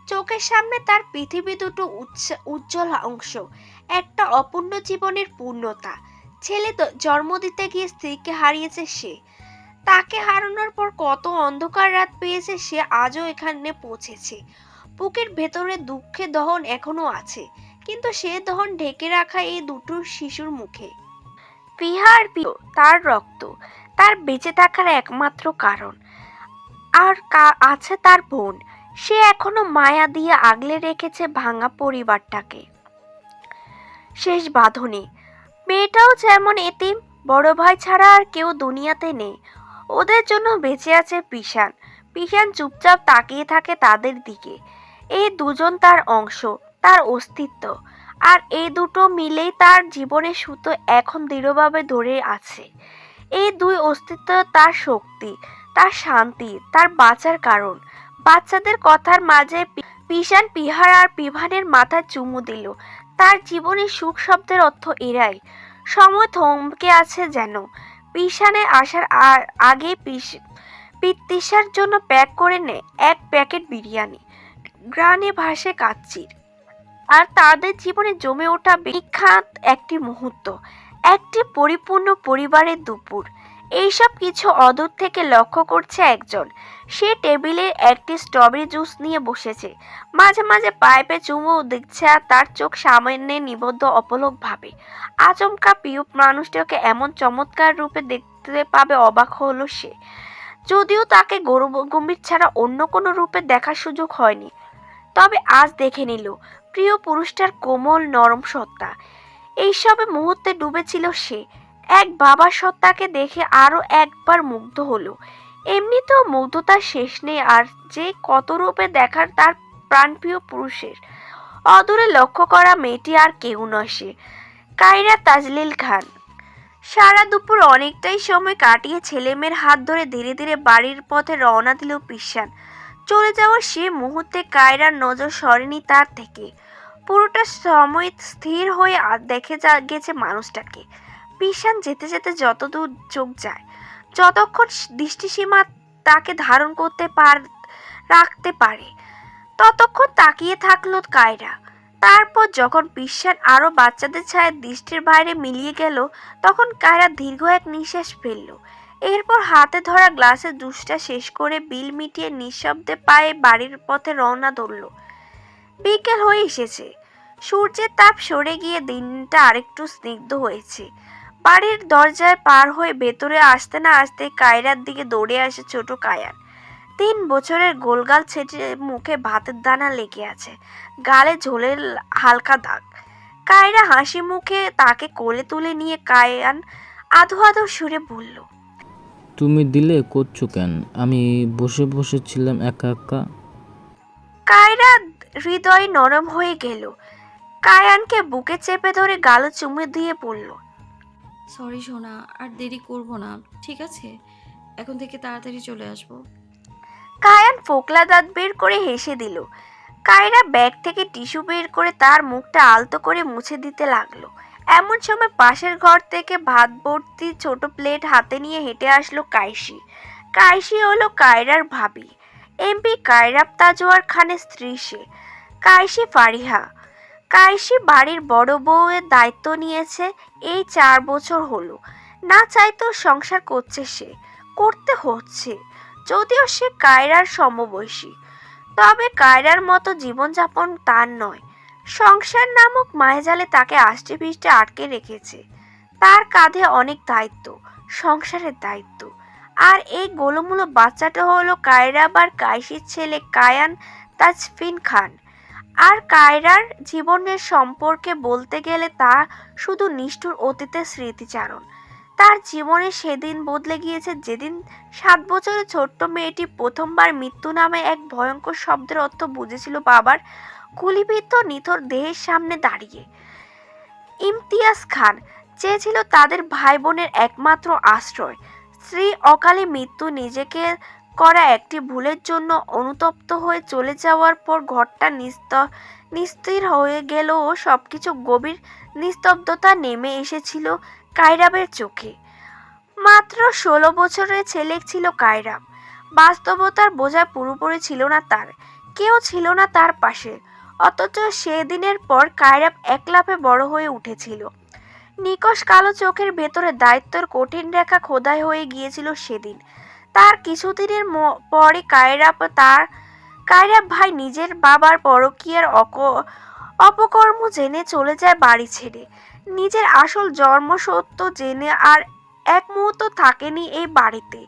Speaker 3: চোখের সামনে তার পৃথিবী দুটো উজ্জ্বল অংশ, একটা অপূর্ণ জীবনের পূর্ণতা। ছেলে জন্ম দিতে গিয়ে স্ত্রীকে হারিয়েছে সে। তাকে হারানোর পর কত অন্ধকার রাত পেয়েছে সে, আজও এখানে পৌঁছেছে। বুকের ভেতরে দুঃখের দহন এখনো আছে, কিন্তু সে দহন ঢেকে রাখা এই দুটো শিশুর মুখে। পিহা আর পিও তার রক্ত, তার বেঁচে থাকার একমাত্র কারণ। আর আছে তার বোন, সে এখনো মায়া দিয়ে আগলে রেখেছে ভাঙা পরিবারটাকে। শেষ বাঁধনে মেয়েটাও যেমন এতিম, বড় ভাই ছাড়া আর কেউ দুনিয়াতে নেই। ওদের জন্য বেঁচে আছে পিশান। পিশান চুপচাপ তাকিয়ে থাকে তাদের দিকে। এই দুজন তার অংশ, তার অস্তিত্ব। আর এই দুটো মিলেই তার জীবনের সুতো এখন দৃঢ়ভাবে ধরে আছে। এই দুই অস্তিত্ব তার শক্তি, তার শান্তি, তার বাঁচার কারণ। বাচ্চাদের কথার মাঝে পিশান পিহার আর পিভানের মাথায় চুমু দিল। তার জীবনের সুখ শব্দের অর্থ এরাই। সময় থমকে আছে যেন। পিশানে আসার আগে পিত্তিসার জন্য প্যাক করে নেয় এক প্যাকেট বিরিয়ানি। গ্রানে ভাসে কাচ্চির। আর তাদের জীবনে জমে ওঠা বিখ্যাত একটি মুহূর্ত, একটি পরিপূর্ণ পরিবারের দুপুর। এইসব কিছু অদূর থেকে লক্ষ্য করছে একজন। সে টেবিলে একটি স্ট্রবেরি জুস নিয়ে বসেছে, মাঝে মাঝে পাইপে চুমু দিচ্ছে আর তার চোখ সামনে নিবদ্ধ অপলক ভাবে। আচমকা প্রিয় মানুষটাকে এমন চমৎকার রূপে দেখতে পাবে অবাক হলো সে। যদিও তাকে গম্ভীর ছাড়া অন্য কোনো রূপে দেখার সুযোগ হয়নি, তবে আজ দেখে নিল প্রিয় পুরুষটার কোমল নরম সত্তা। এইসবে মুহূর্তে ডুবেছিল সে। এক বাবার সত্তাকে দেখে আরো একবার মুগ্ধ হলো। এমনিতেও মুগ্ধতার শেষ নেই, আর যে কত রূপে দেখার তার প্রাণপ্রিয় পুরুষের। অদূরে লক্ষ্য করা মেয়েটি আর কেউ নয়, সে কায়রা তাজলিল খান। সারা দুপুর অনেকটাই সময় কাটিয়ে ছেলেমেয়ের হাত ধরে ধীরে ধীরে বাড়ির পথে রওনা দিল পিশান। চলে যাওয়ার সে মুহূর্তে কায়রার নজর সরেনি তার থেকে। পুরোটা সময় স্থির হয়ে দেখে গেছে মানুষটাকে। পিশান যেতে যেতে যতদূর চোখ যায়, যতক্ষণ দৃষ্টিসীমা তাকে ধারণ করতে রাখতে পারে, ততক্ষণ তাকিয়ে থাকলো কায়রা। তারপর যখন পিশান আরো বাচ্চাদের ছায়া দৃষ্টির বাইরে মিলিয়ে গেল, তখন কায়রা দীর্ঘ এক নিঃশ্বাস ফেলল। এরপর হাতে ধরা গ্লাসের জুসটা শেষ করে বিল মিটিয়ে নিঃশব্দে পায়ে বাড়ির পথে রওনা ধরল। বিকেল হয়ে এসেছে, সূর্যের তাপ সরে গিয়ে দিনটা আরেকটু স্নিগ্ধ হয়েছে। বাড়ির দরজায় পার হয়ে ভেতরে আসতে না আসতে কায়রার দিকে দৌড়ে আসে ছোট কায়ান। 3 বছরের গোলগাল ছেটে মুখে ভাতের দানা লেগে আছে, গালে ঝোলের হালকা দাগ। কায়রা হাসি মুখে তাকে কোলে তুলে নিয়ে কায়ান আধো আধো সুরে বলল,
Speaker 12: তুমি দিলে করছো কেন? আমি বসে বসে ছিলাম একা একা।
Speaker 3: কায়রা হৃদয় নরম হয়ে গেল। কায়ানকে বুকে চেপে ধরে গালে চুমু দিয়ে বলল,
Speaker 4: সরি সোনা, আর দেরি করব না, ঠিক আছে? এখন থেকে তাড়াতাড়ি চলে আসবো।
Speaker 3: কায়ান ফোকলা দাঁত বের করে হেসে দিল। কায়রা ব্যাগ থেকে টিস্যু বের করে তার মুখটা আলতো করে মুছে দিতে লাগলো। এমন সময় পাশের ঘর থেকে ভাত ভর্তি ছোট প্লেট হাতে নিয়ে হেঁটে আসলো কাইসি। কাইসি হলো কায়রার ভাবি, এমপি কায়রাব তাজওয়ার খানের স্ত্রী সে। কাইসি ফারিহা। কাইসি বাড়ির বড় বউয়ের দায়িত্ব নিয়েছে এই 4 বছর হলো। না চাইতেও সংসার করছে সে, করতে হচ্ছে। যদিও সে কায়রার সমবয়সী, তবে কায়রার মতো জীবনযাপন তার নয়। সংসার নামক মায়াজালে তাকে আষ্টে পৃষ্ঠে আটকে রেখেছে। তার কাঁধে অনেক দায়িত্ব, সংসারের দায়িত্ব। আর এই গোলুমুলো বাচ্চাটা হলো কায়রাবার কাইসির ছেলে কায়ান তাজফিন খান। আর কায়রার জীবনের সম্পর্কে বলতে গেলে তা শুধু নিষ্ঠুর অতীতের স্মৃতিচারণ। তার জীবনে সেদিন বদলে গিয়েছে যেদিন 7 বছরের ছোট্ট মেয়েটি প্রথমবার মৃত্যু নামে এক ভয়ঙ্কর শব্দের অর্থ বুঝেছিল বাবার গুলিবিদ্ধ নিথর দেহের সামনে দাঁড়িয়ে। ইমতিয়াজ খান চেয়েছিল তাদের ভাই বোনের একমাত্র আশ্রয়। স্ত্রী অকালে মৃত্যু, নিজেকে করা একটি ভুলের জন্য অনুতপ্ত হয়ে চলে যাওয়ার পর ঘরটা নিস্তির হয়ে গেল ও সবকিছু গভীর নিস্তব্ধতা নেমে এসেছিল কায়রাবের চোখে। মাত্র 16 বছরের ছেলে ছিল কায়রাব। বাস্তবতার বোঝা পুরোপুরি ছিল না তার, কেউ ছিল না তার পাশে। অথচ সেদিনের পর কায়রাব এক লাফে বড় হয়ে উঠেছিল। নিকশ কালো চোখের ভেতরে দায়িত্বের কঠিন রেখা খোদাই হয়ে গিয়েছিল সেদিন। তার কিছুদিনের পরে কায়রাব ভাই নিজের বাবার পরকীয়ার অপকর্ম জেনে চলে যায় বাড়ি ছেড়ে। নিজের আসল জন্মসত্য জেনে আর এক মুহূর্ত থাকেনি এই বাড়িতে।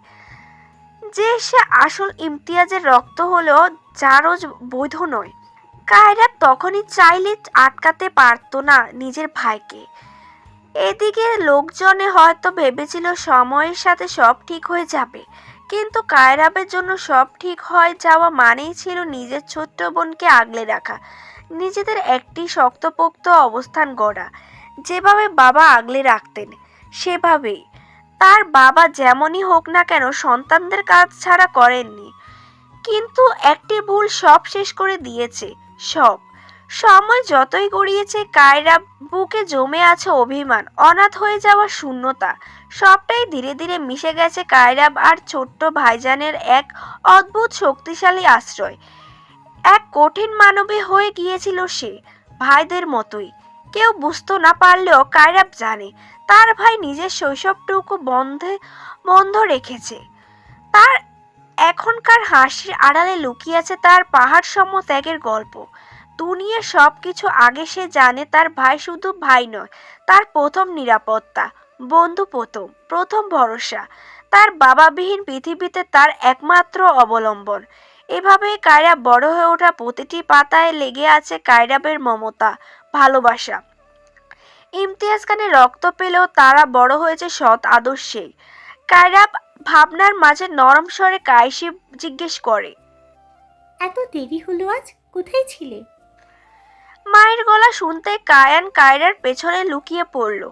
Speaker 3: যে সে আসল ইমতিয়াজের রক্ত হলেও যারও বৈধ নয়। কায়রাব তখনই চাইলে আটকাতে পারতো না নিজের ভাইকে। এদিকে লোকজনে হয়তো ভেবেছিল সময়ের সাথে সব ঠিক হয়ে যাবে, কিন্তু কায়রাবের জন্য সব ঠিক হয়ে যাওয়া মানেই ছিল নিজের ছোট্ট বোনকে আগলে রাখা, নিজেদের একটি শক্তপোক্ত অবস্থান গড়া। যেভাবে বাবা আগলে রাখতেন সেভাবেই। তার বাবা যেমনই হোক না কেন সন্তানদের কাজ ছাড়া করেননি, কিন্তু একটি ভুল সব শেষ করে দিয়েছে। সব সময় যতই গড়িয়েছে কায়রাব বুকে জমে আছে অভিমান, অনাথ হয়ে যাওয়া শূন্যতা। সবটাই ধীরে ধীরে মিশে গেছে কায়রাব আর ছোট্ট ভাইজানের এক অদ্ভুত শক্তিশালী আশ্রয়। এক কঠিন মানবী হয়ে গিয়েছিল সে, ভাইদের মতোই। কেউ বুঝতে না পারলেও কায়রাব জানে তার ভাই নিজের শৈশবটুকু বন্ধ রেখেছে। তার এখনকার হাসির আড়ালে লুকিয়ে আছে তার পাহাড় সম ত্যাগের গল্প। দুনিয়ার সবকিছু আগে সে জানে তার ভাই শুধু ভাই নয়, তার প্রথম নিরাপত্তা, বন্ধু, প্রথম ভরসা। তার বাবাবিহীন পৃথিবীতে তার একমাত্র অবলম্বন। এভাবে কায়রাব বড় হয়ে ওঠা, প্রতিটি পাতায় লেগে আছে কায়রাবের মমতা, ভালোবাসা। ইমতিয়াজ খানের রক্ত পেলেও তারা বড় হয়েছে সৎ আদর্শেই। কায়রাব ভাবনার মাঝে নরম স্বরে কায়সি জিজ্ঞেস করে,
Speaker 6: এত দেরি হলো আজ, কোথায় ছিলে?
Speaker 3: মায়ের গলা শুনতে কায়ান কায়রার পেছনে লুকিয়ে পড়ল,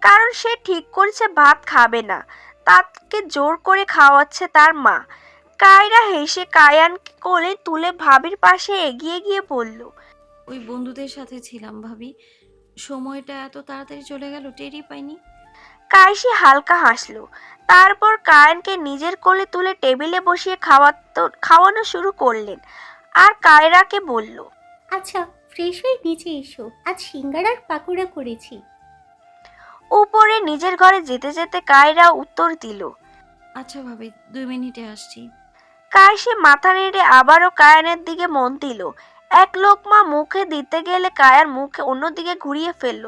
Speaker 3: কারণ সে ঠিক করেছে ভাত খাবে না, তাকে জোর করে খাওয়াচ্ছে তার মা। কায়রা হেসে কায়ানকে কোলে তুলে ভাবির পাশে এগিয়ে গিয়ে বলল,
Speaker 4: ওই বন্ধুদের সাথে ছিলাম ভাবি, সময়টা এত তাড়াতাড়ি চলে গেল টেরই পাইনি।
Speaker 3: কায়সি হালকা হাসলো। তারপর কায়ানকে নিজের কোলে তুলে টেবিলে বসিয়ে খাওয়ানো শুরু করলেন, আর কায়রাকে বলল,
Speaker 6: আচ্ছা, ফ্রেশ হয়ে নিচে এসো, আজ সিঙ্গাড়ার পাকোড়া করেছি।
Speaker 3: উপরে নিজের ঘরে যেতে যেতে কায়রা উত্তর দিল,
Speaker 4: আচ্ছা ভাবি, 2 মিনিটে আসছি।
Speaker 3: কায়সি মাথা নেড়ে আবারও কায়ানের দিকে মন দিল। এক লোকমা মুখে দিতে গেলে কায়ার মুখে অন্যদিকে ঘুরিয়ে ফেলল।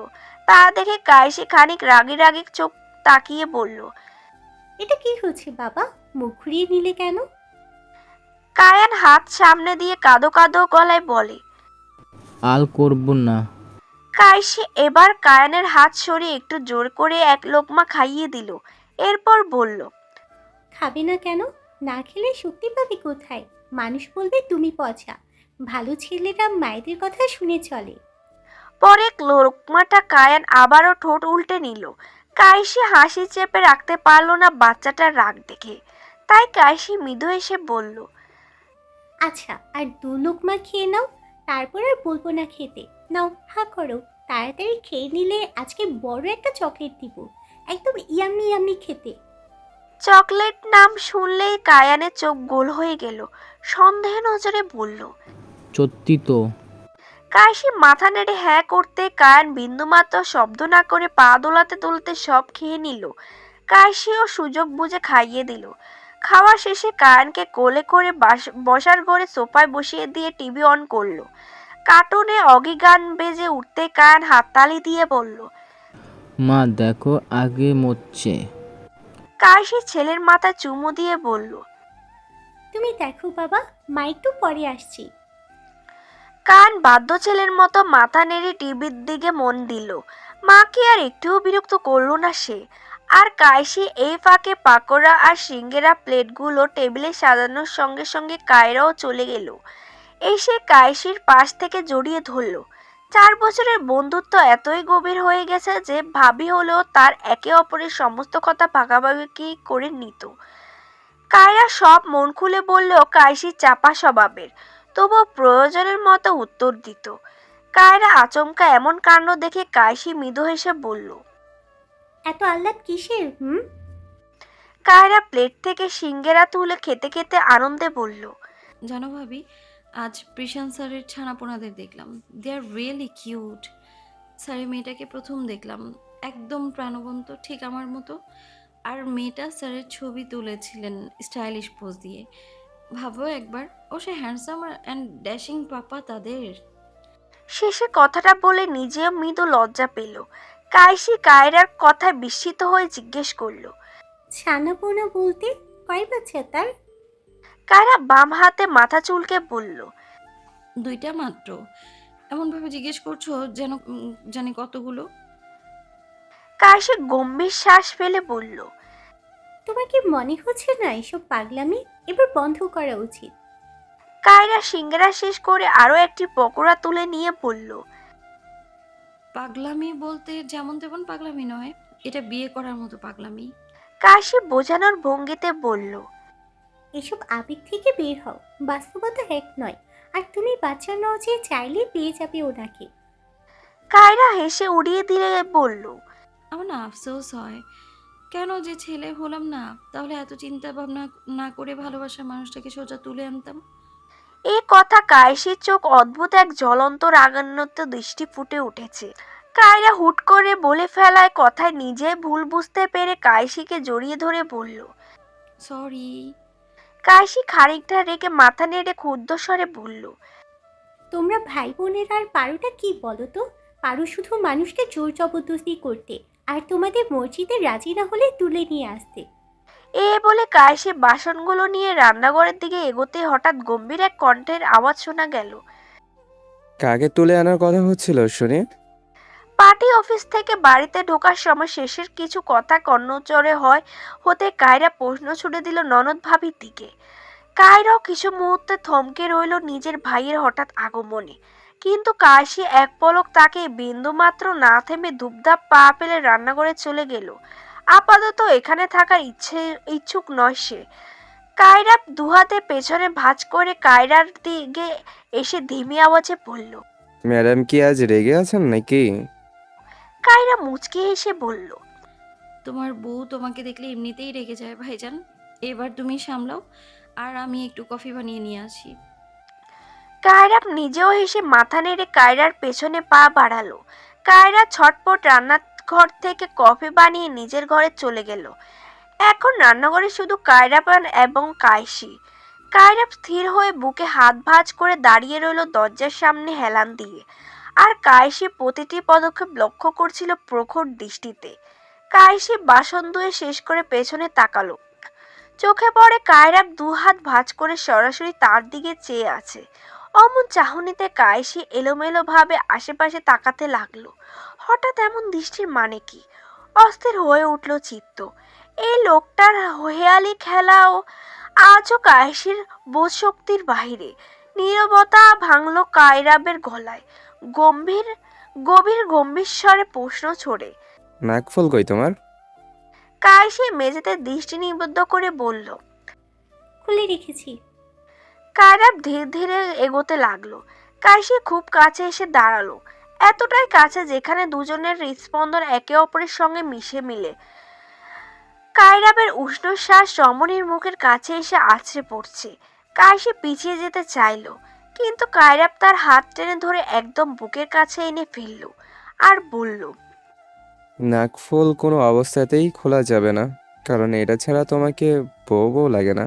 Speaker 3: তা দেখে কায়সি খানিক রাগি রাগি চোখ তাকিয়ে বলল,
Speaker 6: এটা কি হচ্ছে বাবা, মুখ ঘুরিয়ে নিলে কেন?
Speaker 3: কায়ান হাত সামনে দিয়ে কাঁদো কাঁদো গলায় বলে,
Speaker 12: আল করব না।
Speaker 3: কায়সি এবার কায়ানের হাত সরিয়ে একটু জোর করে এক লোকমা খাইয়ে দিল। এরপর বলল,
Speaker 6: খাবে না কেন? না খেলে শক্তি পাবে কোথায়? মানুষ বলবে তুমি পচা। ভালো ছেলেরা মায়েদের কথা শুনে চলে।
Speaker 3: পরে লোকমাটা কায়ান আবারও ঠোঁট উল্টে নিল। কায়সি হাসি চেপে রাখতে পারল না বাচ্চাটার রাগ দেখে, তাই কায়সি মৃদু এসে বলল,
Speaker 6: আচ্ছা, আর 2 লোকমা খেয়ে নাও, তারপর আর বলবো না খেতে। নাও, হা করো, তাড়াতাড়ি খেয়ে নিলে আজকে বড় একটা চকলেট দিব, একদম ইয়াম্মি ইয়াম্মি খেতে।
Speaker 3: চকলেট নাম শুনলেই কায়ানের চোখ গোল হয়ে গেল। সন্দেহ নজরে বলল,
Speaker 12: সত্যি তো?
Speaker 3: কায়সি মাথা নেড়ে হ্যাঁ করতে কায়ান বিন্দুমাত্র শব্দ না করে পা দোলাতে দোলাতে সব খেয়ে নিল। কায়সিও সুযোগ বুঝে খাইয়ে দিল। খাওয়া শেষে কায়ানকে কোলে করে বসার ঘরে সোফায় বসিয়ে দিয়ে টিভি অন করলো। কার্টুনে অগি গান বেজে উঠতে কায়ান হাততালি দিয়ে বলল,
Speaker 12: মা দেখো, আগে মরছে।
Speaker 3: কায়সি ছেলের মাথায় চুমু দিয়ে বলল,
Speaker 6: তুমি দেখো বাবা, মা একটু পরে আসছি।
Speaker 3: কান বাধ্য ছেলের মতো মাথা নেড়ে টিভির দিকে মন দিল। মাকে আর একটুও বিরক্ত করলো না সে। আর কায়সি এই ফাঁকে পাকোড়া আর সিঙ্গারা প্লেটগুলো টেবিলে সাজানোর সঙ্গে সঙ্গে কায়রাও চলে গেল। এসে কায়সির পাশ থেকে জড়িয়ে ধরল। 4 বছরের বন্ধুত্ব এতই গভীর হয়ে গেছে যে ভাবি হলেও তার একে অপরের সমস্ত কথা ভাগাভাগি করে নিত। কায়রা সব মন খুলে বললেও কায়সি চাপা স্বভাবের, তবুও প্রয়োজনের মতো উত্তর দিত। কায়রা আচমকা এমন কাণ্ড দেখে কায়সি মৃদু হেসে বলল,
Speaker 6: এত আহ্লাদ কিসের?
Speaker 3: কায়রা প্লেট থেকে সিঙ্গারা তুলে খেতে খেতে আনন্দে বলল,
Speaker 4: জানো ভাবি, আজ প্রিশান স্যারের ছানাপোনাদের দেখলাম। দে আর রিয়েলি কিউট। স্যারের মেয়েটাকে প্রথম দেখলাম, একদম প্রাণবন্ত, ঠিক আমার মতো। আর মেয়েটা স্যারের ছবি তুলেছিলেন স্টাইলিশ পোজ দিয়ে। ভাবো একবার, ও সে হ্যান্ডসাম অ্যান্ড ড্যাশিং পাপা তাদের।
Speaker 3: শেষে কথাটা বলে নিজেও মৃদু লজ্জা পেল। কায়সি কায়রার কথায় বিস্মিত হয়ে জিজ্ঞেস করল,
Speaker 6: ছানাপোনা বলতে কয় বাচ্চা তার?
Speaker 3: কায়রা বাম হাতে মাথা চুলকে বলল,
Speaker 4: 2টা মাত্র। এমনভাবে জিজ্ঞেস করছো যেন জানি কতগুলো।
Speaker 3: কায়সি গম্ভীর শ্বাস ফেলে বলল,
Speaker 6: তোমার কি মনে হচ্ছে না এসব পাগলামি এবার বন্ধ করা উচিত?
Speaker 3: কায়রা সিঙ্গারা শেষ করে আরো একটি পকোড়া তুলে নিয়ে বলল,
Speaker 4: পাগলামি বলতে যেমন তেমন পাগলামি নয়, এটা বিয়ে করার মতো পাগলামি।
Speaker 3: কাশি বোঝানোর ভঙ্গিতে বলল,
Speaker 6: এসব আবেগ থেকে বের হও, বাস্তবতা এক নয়। আর তুমি বাচ্চা নও যে চাইলে পেয়ে যাবে ওনাকে।
Speaker 3: কায়রা হেসে উড়িয়ে দিলে বলল,
Speaker 4: আমার না আফসোস হয়, কেন যে ছেলে হলাম না, তাহলে এত চিন্তা ভাবনা না করে ভালোবাসার মানুষটাকে সোজা তুলে আনতাম।
Speaker 3: এ কথা কায়সির চোখ অদ্ভুত এক জ্বলন্ত রাগান্বিত দৃষ্টি ফুটে উঠেছে। কায়রা হুট করে বলে ফেলায় কথায় নিজে ভুল বুঝতে পেরে কায়সিকে জড়িয়ে ধরে বলল,
Speaker 4: সরি।
Speaker 3: কায়সি খানিকটা রেগে মাথা নেড়ে ক্ষুব্ধ স্বরে বলল,
Speaker 6: তোমরা ভাই বোনের আর পারোটা কি বলো তো? পারো শুধু মানুষকে জোর জবরদস্তি করতে, আর তোমাদের মসজিদে রাজি না হলে তুলে নিয়ে আসতে।
Speaker 3: এ বলে কায়সি বাসনগুলো নিয়ে রান্নাঘরের দিকে এগোতে হঠাৎ গম্ভীর এক কণ্ঠের আওয়াজ শোনা গেল,
Speaker 7: কাকে তুলে আনার কথা হচ্ছিল শুনি?
Speaker 3: পার্টি অফিস থেকে বাড়িতে ঢোকার সময় শেষের কিছু কথা কর্ণচরে হয় হতে কায়রা প্রশ্ন ছুড়ে দিল ননদ ভাবির দিকে। কায়রাও কিছু মুহূর্তে থমকে রইল নিজের ভাইয়ের হঠাৎ আগমনে, কিন্তু কাশি এক পলক তাকে বিন্দুমাত্র না থেমে ধূপধাপ পা ফেলে রান্নাঘরে চলে গেল। আপাতত এখানে থাকার ইচ্ছুক নয় সে। কায়রা দুহাতে পেছনে ভাঁজ করে কায়রার দিকে এসে ধিমি আওয়াজে বলল,
Speaker 7: ম্যাডাম কি আজ রেগে আছেন নাকি?
Speaker 3: কায়রা মুচকি হেসে বলল,
Speaker 4: তোমার বউ তোমাকে দেখলে এমনিতেই রেগে যায় ভাইজান। এবার তুমি সামলাও, আর আমি একটু কফি বানিয়ে নিয়ে আসি।
Speaker 3: কায়রা নিজেও হেসে মাথা নেড়ে কায়রার পেছনে পা বাড়ালো। কায়রা ছটপট রান্নাঘর থেকে কফি বানিয়ে নিজের ঘরে চলে গেল। এখন রান্নাঘরে শুধু কায়রা পান এবং কায়সি। কায়রা স্থির হয়ে বুকে হাত ভাঁজ করে দাঁড়িয়ে রইল দরজার সামনে হেলান দিয়ে, আর কায়সি প্রতিটি পদক্ষেপ লক্ষ্য করছিল প্রখর দৃষ্টিতে। কায়সি বাসন ধুয়ে শেষ করে পেছনে তাকালো। চোখে পড়ে কায়রা দুহাত ভাঁজ করে সরাসরি তার দিকে চেয়ে আছে। অমন চাহনিতে কায়সি এলোমেলো ভাবে আশেপাশে তাকাতে লাগলো। হঠাৎ এমন দৃষ্টির মানে কি? অস্থির হয়ে উঠল চিত্ত। এই লোকটার হেয়ালি খেলাও আজও কায়সির বোধশক্তির বাহিরে। নীরবতা ভাঙল কায়রাবের গলায়। গভীর গম্ভীর প্রশ্ন ছড়ে,
Speaker 7: নাকফল কই তোমার?
Speaker 3: কায়সি মেঝেতে দৃষ্টি নিবদ্ধ করে বলল,
Speaker 6: খুলে রেখেছি।
Speaker 3: কায়রাব ধীরে ধীরে এগোতে লাগলো। কায়সি খুব কাছে এসে দাঁড়ালো, এতটাই কাছে যেখানে দুজনের হৃদস্পন্দন একে অপরের সঙ্গে মিশে মিলে। কায়রাবের উষ্ণ শ্বাস রমণীর মুখের কাছে এসে আছড়ে পড়ছে। কায়সি পিছিয়ে যেতে চাইলো, কিন্তু কায়রাব তার হাত টেনে ধরে একদম বুকের কাছে এনে ফেলল আর বলল,
Speaker 7: নাকফল কোনো অবস্থাতেই খোলা যাবে না, কারণ এটা ছাড়া তোমাকে বউ বউ লাগে না।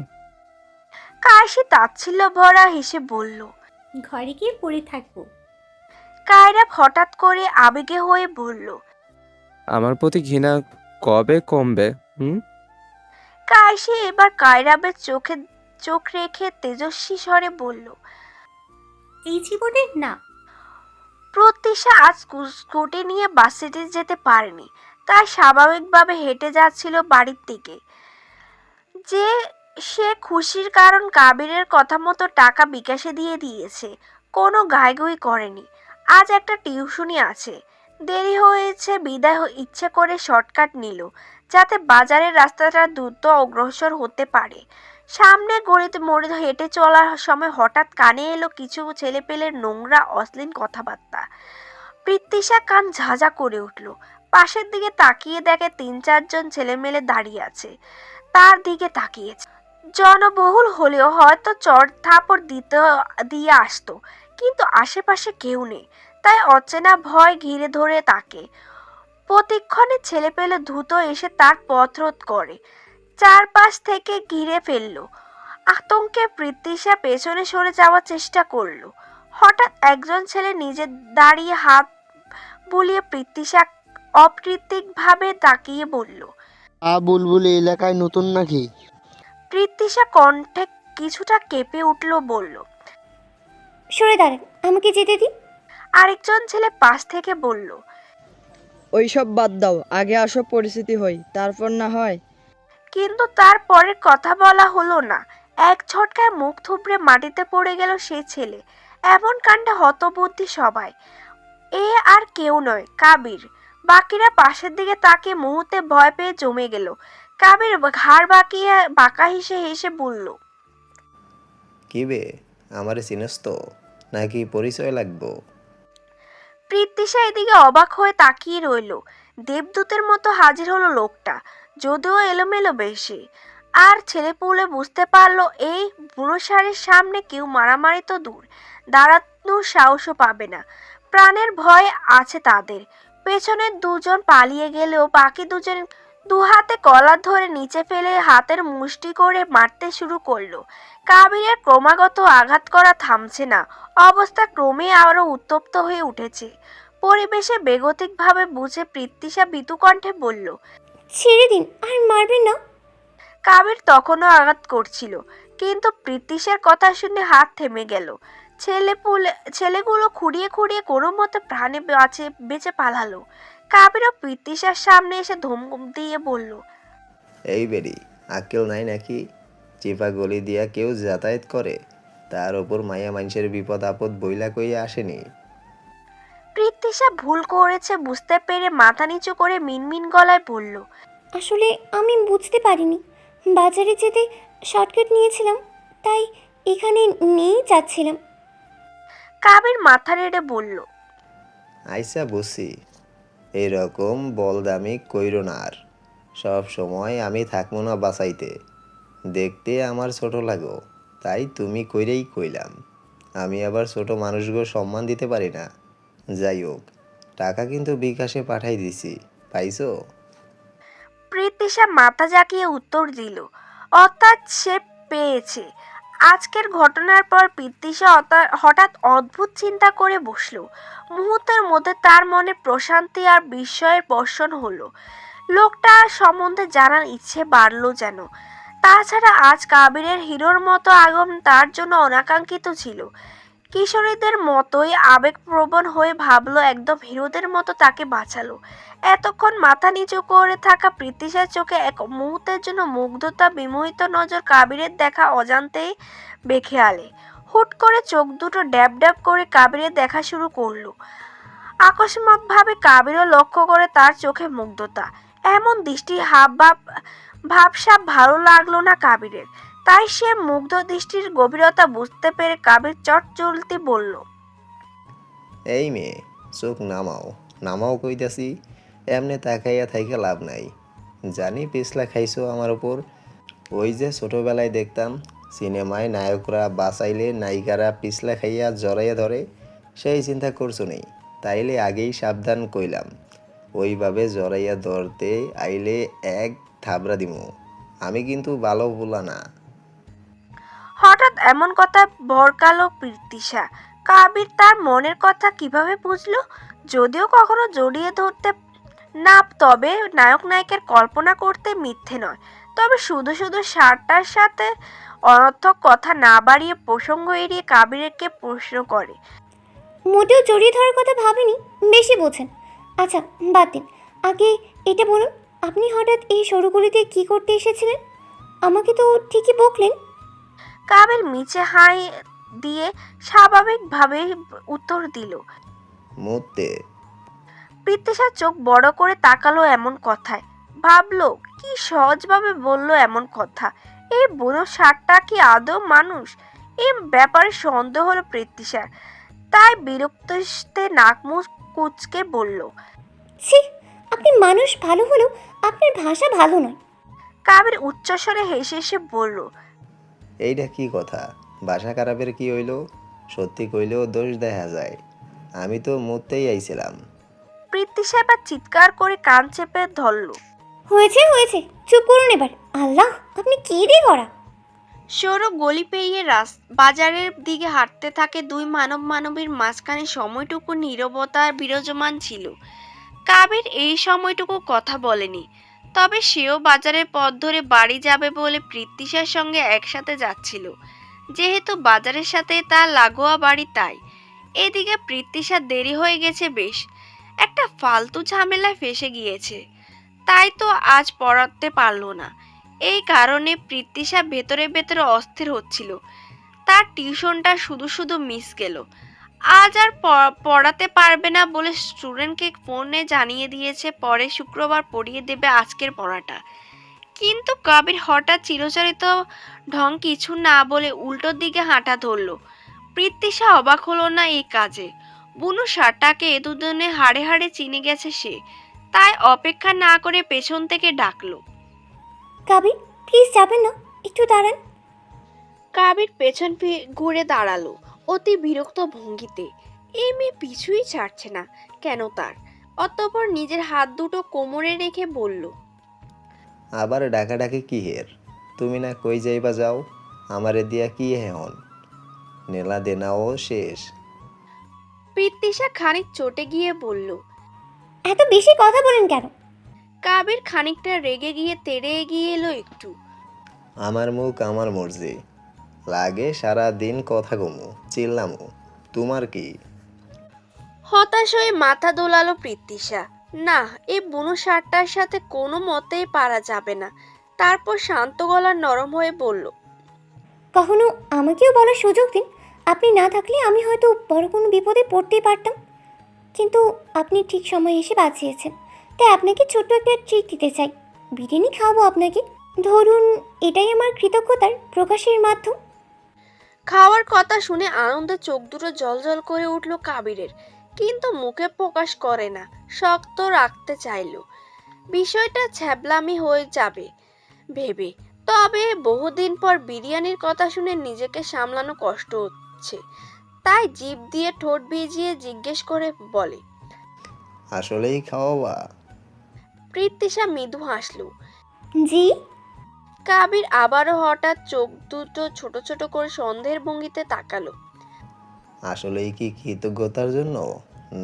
Speaker 3: কায়সি তাচ্ছিল্য ভরা হেসে বলল,
Speaker 6: ঘরে গিয়ে পড়ে থাকবো।
Speaker 3: কায়রাব হঠাৎ করে আবেগে হয়ে বলল,
Speaker 7: আমার প্রতি ঘৃণা কবে কমবে?
Speaker 3: কায়সি এবার কায়রাবের চোখে চোখ রেখে তেজস্বী স্বরে বলল,
Speaker 6: এই জীবনের না।
Speaker 3: প্রত্যুষা আজ স্কুটি নিয়ে বাস সিটে যেতে পারেনি, তাই স্বাভাবিকভাবে হেঁটে যাচ্ছিল বাড়ির দিকে। যে সে খুশির কারণ কাবিরের কথা মতো টাকা বিকাশে দিয়ে দিয়েছে, কোনো গাইগুই করেনি। আজ একটা টিউশনি আছে, দেরি হয়েছে বিদায় ইচ্ছে করে শর্টকাট নিল যাতে বাজারের রাস্তাটা দ্রুত অগ্রসর হতে পারে। সামনে গলিতে মোড়ে হেঁটে চলার সময় হঠাৎ কানে এলো কিছু ছেলেপেলের নোংরা অশ্লীল কথাবার্তা। পৃথ্বীশা কান ঝাঁঝা করে উঠল। পাশের দিকে তাকিয়ে দেখে ৩-৪ জন ছেলেমেলে দাঁড়িয়ে আছে, তার দিকে তাকিয়েছে। জনবহুল হলেও হয়তো চড় থাপড় দিয়ে আসতো, কিন্তু আশেপাশে কেউ নেই, তাই অচেনা ভয় ঘিরে ধরে তাকে। প্রতিক্ষণে ছেলেপেলে দ্রুত এসে তার পথরোধ করে, চারপাশ থেকে ঘিরে ফেলল। আতঙ্কে পৃথ্বীশা পেছনে সরে যাওয়ার চেষ্টা করলো। হঠাৎ একজন ছেলে নিজে দাঁড়িয়ে হাত বুলিয়ে পৃথ্বীশা অপ্রীতিকভাবে তাকিয়ে বলল,
Speaker 13: বুলবুল এই এলাকায় নতুন নাকি?
Speaker 3: পৃথ্বীশা কণ্ঠে কিছুটা কেঁপে উঠল, বলল,
Speaker 6: সরে দাঁড়ান, আমাকে যেতে দিন।
Speaker 3: আরেকজন ছেলে পাশ থেকে বলল,
Speaker 14: ওইসব বাদ দাও, আগে আসো পরিস্থিতি হই, তারপর না হয়।
Speaker 3: কিন্তু তারপরের কথা বলা হলো না। এক ঝটকায় মুখ থুবড়ে মাটিতে পড়ে গেল সে ছেলে। এমন কাণ্ডে হতবুদ্ধি সবাই। এ আর কেউ নয়, কাবির। বাকিরা পাশের দিকে তাকিয়ে মুহূর্তে ভয় পেয়ে জমে গেল। কাবির ঘাড় বাঁকা হেসে হেসে বলল,
Speaker 9: কি বে, আমারে চিনস তো নাকি পরিচয় লাগবো?
Speaker 3: পৃথ্বীশা এদিকে অবাক হয়ে তাকিয়ে রইল। দেবদূতের মতো হাজির হলো লোকটা, যদিও এলোমেলো বেশি। আর ছেলেপুলে বুঝতে পারলো এই বুড়ো ষাঁড়ের সামনে কেউ মারামারি তো দূর, দাঁড়ানোর সাহসও পাবে না। প্রাণের ভয় আছে তাদের। পেছনের 2 জন পালিয়ে গেলেও বাকি 2 জন দুহাতে কলার ধরে নিচে ফেলে হাতের মুষ্টি করে মারতে শুরু করলো। কাবিরের ক্রমাগত আঘাত করা থামছে না, অবস্থা ক্রমে আরো উত্তপ্ত হয়ে উঠেছে। পরিবেশে বেগতিকভাবে বুঝে পৃথ্বীশা ভীতু কণ্ঠে বলল,
Speaker 6: ছেড়ে দিন, আর মারবেন না।
Speaker 3: কাবির তখনও আঘাত করছিল, কিন্তু পৃথ্বীশার কথা শুনে হাত থেমে গেল। ছেলেগুলো খুঁড়িয়ে খুঁড়িয়ে কোনো মতে প্রাণে বেঁচে পালালো। কাবিরও পৃথ্বীশার সামনে এসে ধমক দিয়ে বলল,
Speaker 9: এই বেরি, আক্কেল নাই নাকি? চিপা গলি দিয়া কেউ যাতায়াত করে, তার ওপর মায়া মানুষের বিপদ আপদ বইলা কইয়া আসেনি।
Speaker 3: পৃথ্বীশা ভুল করেছে বুঝতে পেরে মাথা নিচু করে মিনমিন গলায় বলল,
Speaker 6: আসলে আমি বুঝতে পারিনি, বাজারে যেতে শর্টকাট নিয়েছিলাম, তাই এখানে নিয়েই যাচ্ছিলাম।
Speaker 3: কাবির মাথা নেড়ে বলল,
Speaker 9: আইসা বুঝছি, এরকম বলদামি কইরো না আর। সব সময় আমি থাকবো না বাঁচাইতে, দেখতে আমার ছোট লাগো, তাই তুমি কইরেই কইলাম। আমি আবার ছোট মানুষগো সম্মান দিতে পারি না। যাই হোক, টাকা কিন্তু বিকাশে পাঠাই দিছি, পাইছো?
Speaker 3: পৃথ্বীশা মাথা জাকিয়ে উত্তর দিল, অর্থাৎ সে পেয়েছে। আজকের ঘটনার পর পৃথ্বীশা হঠাৎ অদ্ভুত চিন্তা করে বসলো। মুহূর্তের মধ্যে তার মনে প্রশান্তি আর বিস্ময়ের বর্ষণ হলো। লোকটা সম্বন্ধে জানার ইচ্ছে বাড়লো যেন। তাছাড়া আজ কাবিরের হিরোর মতো আগমন তার জন্য অনাকাঙ্ক্ষিত ছিল। কিশোরীদের মতোই আবেগপ্রবণ হয়ে ভাবলো একদম হিরোদের মতো তাকে বাঁচালো। এতক্ষণ মাথা নিচু করে থাকা পৃথ্বীশার চোখে এক মুহূর্তের জন্য মুগ্ধতা বিমোহিত নজর কাবিরের দেখা অজান্তেই বেখেয়ালে হুট করে চোখ দুটো ড্যাব ড্যাব করে কাবিরের দেখা শুরু করলো। আকস্মাৎভাবে কাবিরও লক্ষ্য করে তার চোখে মুগ্ধতা। এমন দৃষ্টি ভাবসাব ভালো লাগলো না কাবিরের, তাই সে মুগ্ধ দৃষ্টির গভীরতা বুঝতে পেরে কাবির চট চলতে বলল,
Speaker 9: এই মেয়ে, চোখ নামাও, নামাও কইতাছি। এমনি তাকাইয়া থাইকা লাভ নাই। জানি পিছলা খাইছো আমার ওপর। ওই যে ছোটবেলায় দেখতাম সিনেমায় নায়করা বাঁচাইলে নায়িকারা পিছলা খাইয়া জড়াইয়া ধরে, সেই চিন্তা করছো নেই? তাইলে আগেই সাবধান কইলাম, ওইভাবে জড়াইয়া ধরতে আইলে এক থাবড়া দিমু। আমি কিন্তু ভালো বলা না।
Speaker 3: হঠাৎ এমন কথা ভরকালো পৃথ্বীশা। কাবির তার মনের কথা কিভাবে বুঝলো? যদিও কখনো জড়িয়ে ধরতে না, তবে নায়ক নায়িকার কল্পনা করতে মিথ্যে নয়। তবে শুধু শুধু সারটার সাথে অনর্থক কথা না বাড়িয়ে প্রসঙ্গ এড়িয়ে কাবিরকে প্রশ্ন করে,
Speaker 6: মোটেও জড়িয়ে ধরার কথা ভাবিনি, বেশি বোঝেন। আচ্ছা বাদ দিন, আগে এটা বলুন, আপনি হঠাৎ এই সরুগুলিতে কি করতে এসেছিলেন? আমাকে তো ঠিকই বকলেন।
Speaker 3: কাবির মিচে হাই দিয়ে স্বাভাবিকভাবে উত্তর দিল।
Speaker 9: মুতে
Speaker 3: প্রীতিশা চোখ বড় করে তাকালো এমন কথায়, ভাবলো কি সহজভাবে বলল এমন কথা। এই বুড়ো ষাটটা কি আদৌ মানুষ? এই ব্যাপারে সন্দেহ হলো প্রীতিশার, তাই বিরক্ততে নাক মুখ কুচকে বলল,
Speaker 6: ছি, আপনি মানুষ ভালো হলেও আপনার ভাষা ভালো নয়।
Speaker 3: কাবির উচ্চস্বরে হেসে হেসে বলল,
Speaker 9: এইটা কি কথা? বাসা খারাপের কি হইল? সত্যি কইলেও দোষ দেখা যায়। আমি তো মুততেই আইছিলাম।
Speaker 3: প্রীতিশা এবার চিৎকার করে কান চেপে ধরল।
Speaker 6: হয়েছে হয়েছে, চুপ করুন এবার। আল্লাহ, আপনি কি দিয়ে করা?
Speaker 3: সরু গলি পেরিয়ে বাজারের দিকে হাঁটতে থাকে দুই মানবীর মাঝখানে সময়টুকু নীরবতা বিরাজমান ছিল। কাবির এই সময়টুকু কথা বলেনি, তবে সেও বাজারের পথ ধরে বাড়ি যাবে বলে প্রীতিশার সঙ্গে একসাথে যাচ্ছিল। যেহেতু বাজারের সাথে তার লাগোয়া বাড়ি, তাই এদিকে প্রীতিশার দেরি হয়ে গেছে বেশ, একটা ফালতু ঝামেলায় ফেসে গিয়েছে, তাই তো আজ পড়াতে পারলো না। এই কারণে প্রীতিশা ভেতরে ভেতরে অস্থির হচ্ছিল। তার টিউশনটা শুধু শুধু মিস গেল। আজ আর পড়াতে পারবে না বলে স্টুডেন্টকে ফোনে জানিয়ে দিয়েছে পরে শুক্রবার পড়িয়ে দেবে আজকের পড়াটা। কিন্তু কবির হঠাৎ চিরচরিত ঢং কিছু না বলে উল্টোর দিকে হাঁটা ধরলো। প্রীতিশা অবাক হলো না এই কাজে। বুনু ষাটটাকে দুজনে হাড়ে হাড়ে চিনে গেছে সে, তাই অপেক্ষা না করে পেছন থেকে ডাকলো,
Speaker 6: কাবির প্লিজ যাবেন না, একটু দাঁড়ান।
Speaker 3: কাবির পেছন ঘুরে দাঁড়ালো অতি বিরক্ত ভঙ্গিতে। এই মেয়ে পিছুই ছাড়ছে না কেন তার। অতঃপর নিজের হাত দুটো কোমরে রেখে বলল,
Speaker 9: আবার ডাকাডাকি কি হের? তুমি না কই যাইবা যাও, আমারে দিয়া কি হেহন? নেলা দেনাও শেষ।
Speaker 3: প্রীতিশা খানিক চটে গিয়ে বলল।
Speaker 6: এত বেশি কথা বলেন কেন?
Speaker 3: কাবির খানিকটা রেগে গিয়ে তেড়ে এগিয়ে এলো একটু।
Speaker 9: আমার মুখ আমার মর্জি, লাগে সারা দিন কথা কমু চিল্লামু, তোমার কি?
Speaker 3: হতাশ হয়ে মাথা দোলালো প্রীতিশা। না, এই বুনো ষাটটার সাথে কোনো মতেই পারা যাবে না। তারপর শান্ত গলার নরম হয়ে বলল,
Speaker 6: কখনো আমাকেও বলার সুযোগ দিন। আপনি না থাকলে আমি হয়তো বড় কোনো বিপদে পড়তেই পারতাম, কিন্তু আপনি ঠিক সময় এসে বাঁচিয়েছেন। তাই আপনাকে ছোট্ট একটা ট্রিট দিতে চাই। বিরিয়ানি খাওয়াবো আপনাকে। ধরুন, এটাই আমার কৃতজ্ঞতার প্রকাশের মাধ্যম।
Speaker 3: খাওয়ার কথা শুনে আনন্দে চোখ দুটো জলজল করে উঠল কাবিরের, কিন্তু মুখে প্রকাশ করে না, শক্ত রাখতে চাইল। বিষয়টা ছ্যাবলামি হয়ে যাবে ভেবে। তবে বহুদিন পর বিরিয়ানির কথা শুনে নিজেকে সামলানো কষ্ট হচ্ছে, তাই জিভ দিয়ে ঠোঁট ভিজিয়ে জিজ্ঞেস করে বলে,
Speaker 9: আসলেই খাওয়াবা?
Speaker 3: প্রীতিশা মৃদু হাসলো।
Speaker 6: জি।
Speaker 3: কাবির আবারও হঠাৎ চোখ দুটো ছোট ছোট করে সন্দেহের ভঙ্গিতে তাকালো।
Speaker 9: আসলেই কি কৃতজ্ঞতার জন্য,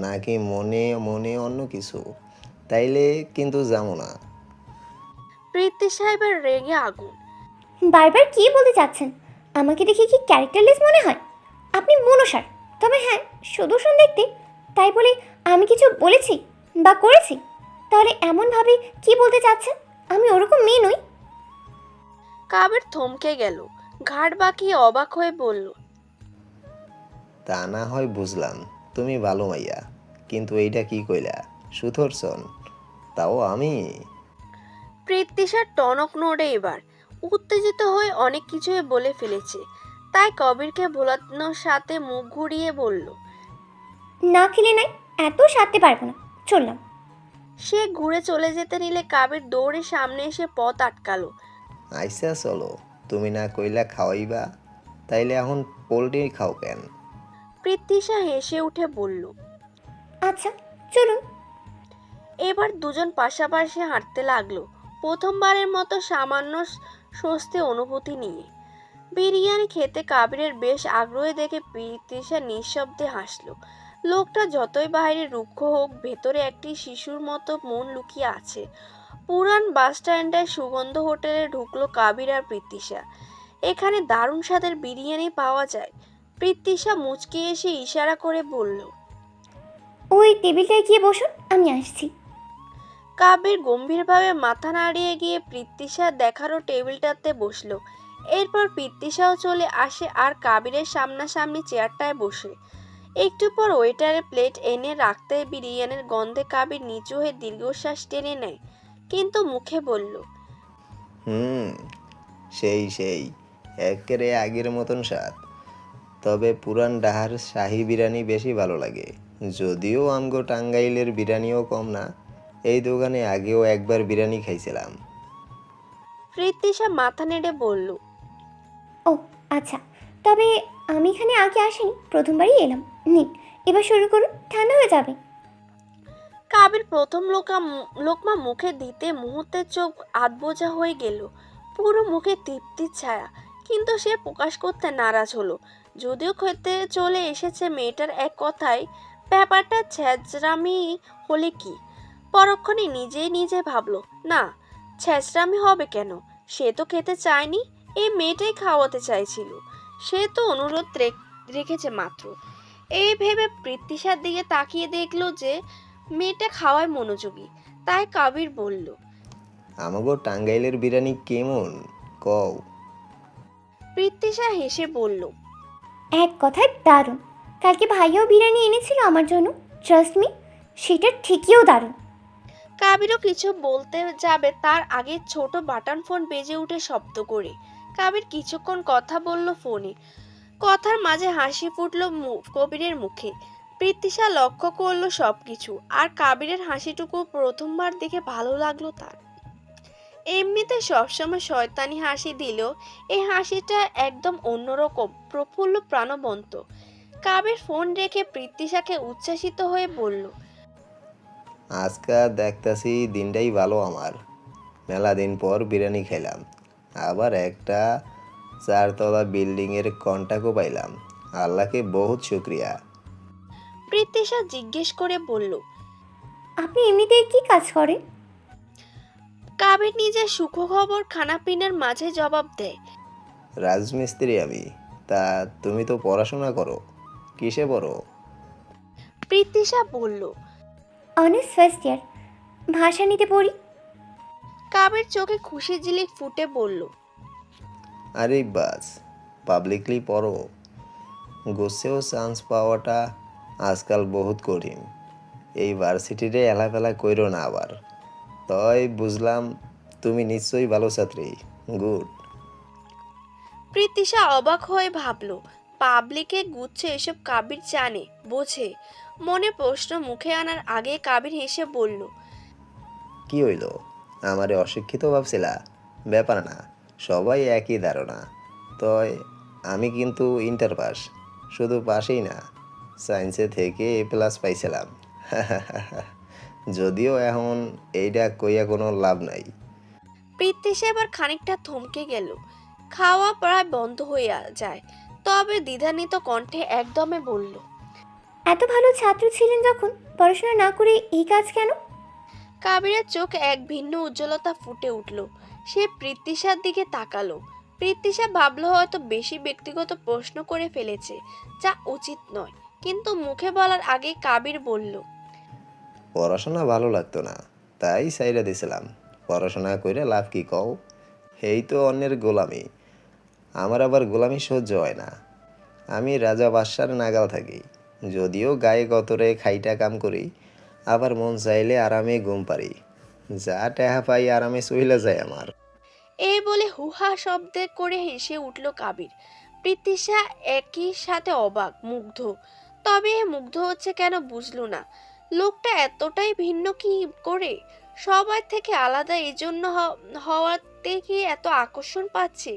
Speaker 9: নাকি মনে মনে অন্য কিছু? তাইলে কিন্তু যাবো না।
Speaker 3: প্রীতি সাহেবের রেগে আগুন।
Speaker 6: বারবার কি বলতে চাচ্ছেন? আমাকে দেখে কি ক্যারেক্টারলেস মনে হয়? আপনি মনসার, তবে হ্যাঁ সুদর্শন দেখতে। তাই বলে আমি কিছু বলেছি বা করেছি? তাহলে এমনভাবে কি বলতে চাচ্ছেন? আমি ওরকম মেয়ে নই।
Speaker 3: কাবির থমকে গেল, ঘাড় বাঁকিয়ে অবাক হয়ে বলল,
Speaker 9: তা না হয় বুঝলাম তুমি ভালো মাইয়া, কিন্তু এইটা কি কইলা? সুদর্শন, তাও আমি?
Speaker 3: প্রীতিশার টনক নড়ে এবার। উত্তেজিত হয়ে অনেক কিছুই বলে ফেলেছে, তাই কবিরকে ভোলানোর সাথে মুখ ঘুরিয়ে বলল,
Speaker 6: না খেলে নাই, এত সারতে পারবো না, চললাম।
Speaker 3: সে ঘুরে চলে যেতে নিলে কাবির দৌড়ে সামনে এসে পথ আটকালো।
Speaker 9: আইসা চলো, তুমি না কইলা খাওয়াইবা, তাইলে এখন পোল্ট্রি খাও কেন?
Speaker 3: প্রীতিশা হেসে উঠে বলল,
Speaker 6: আচ্ছা চলুন।
Speaker 3: এবার দুজন পাশাপাশি হাঁটতে লাগলো, প্রথমবারের মতো সামান্য স্বস্তি অনুভূতি নিয়ে। বিরিয়ানি খেতে কাবিরের বেশ আগ্রহে দেখে প্রীতিশা নিঃশব্দে হাসলো। লোকটা যতই বাইরে রুক্ষ হোক, ভেতরে একটি শিশুর মতো মন লুকিয়ে আছে। পুরান বাস স্ট্যান্ডের সুগন্ধ হোটেলে ঢুকলো কাবির আর প্রীতিশা। এখানে দারুণ স্বাদের বিরিয়ানি পাওয়া যায়। প্রীতিশা মুচকি এসে ইশারা করে বলল,
Speaker 6: ওই টেবিলটায় গিয়ে বসুন, আমি আসছি।
Speaker 3: কাবির গম্ভীরভাবে মাথা নাড়িয়ে গিয়ে পৃথ্বীশা দেখারও টেবিলটাতে বসলো। এরপর পৃথ্বীশাও চলে আসে আর কাবিরের সামনাসামনি চেয়ারটায় বসে। একটু পর ওয়েটারের প্লেট এনে রাখতে বিরিয়ানির গন্ধে কাবির নিচু হয়ে দীর্ঘশ্বাস টেনে নেয়, কিন্তু মুখে বলল,
Speaker 9: সেই সেই একেবারে আগের মতন স্বাদ। তবে পুরান ডাহার শাহি বিরিয়ানি বেশি ভালো লাগে, যদিও আমগো টাঙ্গাইলের বিরিয়ানিও কম না। এই দোকানে আগেও একবার বিরিয়ানি খাইছিলাম।
Speaker 3: পৃথ্বীশা মাথা নেড়ে বলল,
Speaker 6: ও আচ্ছা, তবে আমি এখানে আগে আসিনি, প্রথমবারই এলাম। নিন, এবার শুরু করুন, ঠান্ডা হয়ে যাবে।
Speaker 3: কাবির প্রথম লোকমা মুখে দিতে মুহূর্তে চোখ আধবোঝা হয়ে গেল, পুরো মুখে তৃপ্তির ছায়া, কিন্তু সে প্রকাশ করতে নারাজ হলো। যদিও খেতে চলে এসেছে মেয়েটার এক কথায়, ব্যাপারটা ছ্যাঁচড়ামি হলে কি? পরক্ষণে নিজেই নিজে ভাবলো, না, ছ্যাঁচড়ামি হবে কেন? সে তো খেতে চায়নি, এই মেয়েটাই খাওয়াতে চাইছিল, সে তো অনুরোধ রেখেছে মাত্র। এই ভেবে পৃথ্বীশার দিকে তাকিয়ে দেখলো যে মেয়েটা খাওয়ায় মনোযোগী, তাই কাবির বলল,
Speaker 9: আমগো টাঙ্গাইলের বিরিয়ানি কেমন কও?
Speaker 3: পৃথ্বীশা হেসে বলল,
Speaker 6: এক কথায় দারুণ। কালকে ভাইয়াও বিরিয়ানি এনেছিল আমার জন্য, ট্রাস্ট মি, সেটা ঠিকইও দারুণ।
Speaker 3: কাবিরও কিছু বলতে যাবে তার আগে ছোট বাটন ফোন বেজে উঠে শব্দ করে। কাবির কিছুক্ষণ কথা বলল ফোনে, কথার মাঝে হাসি ফুটল কবিরের মুখে। পৃথ্বীশা লক্ষ্য করলো সবকিছু, আর কাবিরের হাসিটুকু প্রথমবার দেখে ভালো লাগলো তার। এমনিতে সবসময় শয়তানি হাসি দিল, এই হাসিটা একদম অন্যরকম, প্রফুল্ল প্রাণবন্ত। কাবির ফোন রেখে পৃথ্বীশাকে উচ্ছ্বাসিত হয়ে বলল,
Speaker 9: আজকা দেখতাছি দিনটাই ভালো আমার। মেলা দিন পর বিরিয়ানি খাইলাম, আবার একটা 4 তলা বিল্ডিংয়ের কন্টাক্টও পাইলাম। আল্লাহকে বহুত শুক্রিয়া।
Speaker 3: পৃথ্বীশা জিজ্ঞেস করে বলল,
Speaker 6: আপনি এমনিতে কি কাজ করেন?
Speaker 3: কাবির নিজের সুখবর খানাপিনার মাঝে জবাব দেয়,
Speaker 9: রাজমিস্ত্রি আমি। তা তুমি তো পড়াশোনা করো, কিসে পড়ো?
Speaker 3: পৃথ্বীশা বলল।
Speaker 6: অনার্স ফার্স্ট ইয়ার, ভাষা নিতে পড়ি।
Speaker 3: কাবির চোখে খুশি ঝিলিক ফুটে বলল,
Speaker 9: আরে বাস, পাবলিকলি পড়ো। গোসেও চান্স পাওয়াটা আজকাল বহুত কঠিন। এই ভার্সিটিরে এলাফেলা কইরো না আবার। তাই বুঝলাম তুমি নিশ্চয়ই ভালো ছাত্রী। গুড।
Speaker 3: পৃথ্বীশা অবাক হয়ে ভাবল, পাবলিকে গুচ্ছে এসব কাবির জানে, বোঝে। মনে প্রশ্ন মুখে আনার আগে কাবির হেসে বলল,
Speaker 9: কি হইল? আমারে অশিক্ষিত ভাবছিলা? ব্যাপার না, সবাই একই ধারণা। তয় আমি কিন্তু ইন্টার পাস, শুধু পাসই না, সায়েন্সে থেকে A+ পাইছিলাম। যদিও এখন এইটা কইয়া কোনো লাভ নাই।
Speaker 3: পৃথ্বীশা এবার খানিকটা থমকে গেল, খাওয়া প্রায় বন্ধ হয়ে যায়, তবে দ্বিধান্বিত কণ্ঠে একদমে বলল,
Speaker 6: এত ভালো ছাত্র ছিলেন যখন, পড়াশোনা না করে এই কাজ কেন?
Speaker 3: কাবিরের চোখ এক ভিন্ন উজ্জ্বলতা ফুটে উঠল। সে পৃথ্বীশার দিকে তাকালো। পৃথ্বীশা ভাবলো হয়তো বেশি ব্যক্তিগত প্রশ্ন করে ফেলেছে, যা উচিত নয়, কিন্তু মুখে বলার আগে কাবির বলল,
Speaker 9: পড়াশোনা ভালো লাগতো না, তাই সাইরা দিছিলাম। পড়াশোনা কইরা লাভ কি কও? এই তো অন্যের গোলামি। আমার আবার গোলামি সহ্য হয় না। আমি রাজা বাদশার নাগাল থাকি, যদিও গায়ে গতরে খাইটা কাম করি, আবার মন চাইলে আরামে ঘুম পারি। যা টেহা পাই আরামে চইলা যায় আমার।
Speaker 3: এই বলে হুহা শব্দে করে হেসে উঠল কাবির। পৃথ্বীশা একই সাথে অবাক, মুগ্ধ। তবে এ মুগ্ধ হচ্ছে কেন বুঝলো না। লোকটা এতটাই ভিন্ন কি করে, সবার থেকে আলাদা, এই জন্য হওয়াতে কি এত আকর্ষণ পাচ্ছে?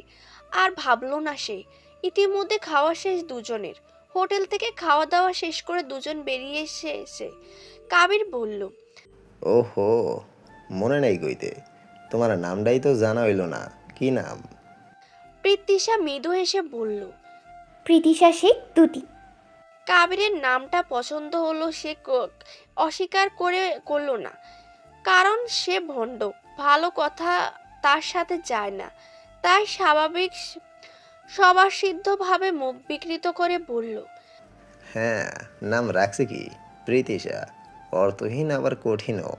Speaker 3: আর ভাবলো না সে। ইতিমধ্যে খাওয়া শেষ দুজনের। হোটেল থেকে খাওয়া দাওয়া শেষ করে দুজন বেরিয়ে এসে কাবির বলল,
Speaker 9: ওহো, মনে নাই কইতে। তোমার নামটাই তো জানা হইল না, কি নাম?
Speaker 3: পৃথ্বীশা মৃদু হেসে বলল,
Speaker 6: প্রীতিশা শেখ দুটি।
Speaker 3: কাবিরের নামটা পছন্দ হলো, সে অস্বীকার করলো না, কারণ সে ভণ্ড, ভালো কথা তার সাথে যায় না। তাই স্বাভাবিক সবার মুখ বিকৃত করে বলল,
Speaker 9: হ্যাঁ, নাম রাখছি কি? প্রীতিশা। অর্থহীন আবার কঠিনও।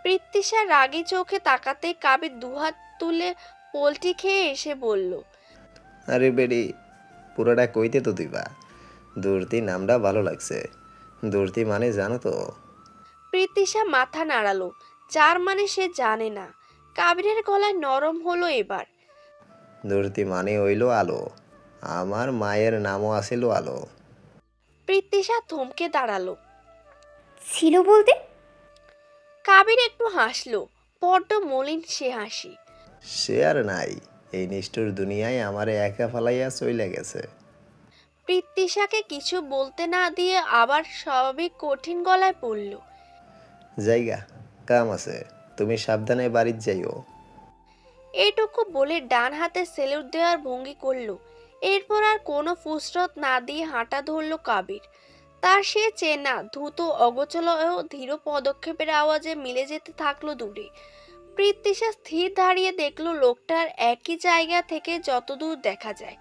Speaker 3: পৃথ্বীশা রাগী চোখে তাকাতে কাবির দুহাত তুলে পোলটি খেয়ে এসে বলল,
Speaker 9: আরে বেডি, পুরোটা কইতে তো দিবা। দূরতি নামটা ভালো লাগছে। দূরতি মানে জানো তো?
Speaker 3: পৃথ্বীশা মাথা নাড়ালো, যার মানে সে জানে না। কাবিরের গলায় নরম হলো এবার।
Speaker 9: দূরতি মানে হইল আলো। আমার মায়ের নামও আছিল আলো।
Speaker 3: পৃথ্বীশা থমকে দাঁড়ালো।
Speaker 6: ছিল বলতে?
Speaker 3: কাবির একটু হাসলো, বড্ড মলিন সে হাসি।
Speaker 9: সে আর নাই, এই নিষ্ঠুর দুনিয়ায় আমারে একা ফালাইয়া চইলা গেছে।
Speaker 3: পৃথ্বীশাকে কিছু বলতে না দিয়ে আবার স্বাভাবিক কঠিন গলায় পড়ল,
Speaker 9: জায়গা কাম আছে, তুমি সাবধানে বাড়ির যাইও।
Speaker 3: এটুকু বলে ডান হাতে সেলুট দেওয়ার ভঙ্গি করলো। এরপর আর কোনো ফুসরত না দিয়ে হাঁটা ধরল কাবির। তার সে চেনা দ্রুত অগোচর ও ধীর পদক্ষেপের আওয়াজে মিলে যেতে থাকলো দূরে। পৃথ্বীশা স্থির দাঁড়িয়ে দেখলো লোকটার একই জায়গা থেকে যতদূর দেখা যায়।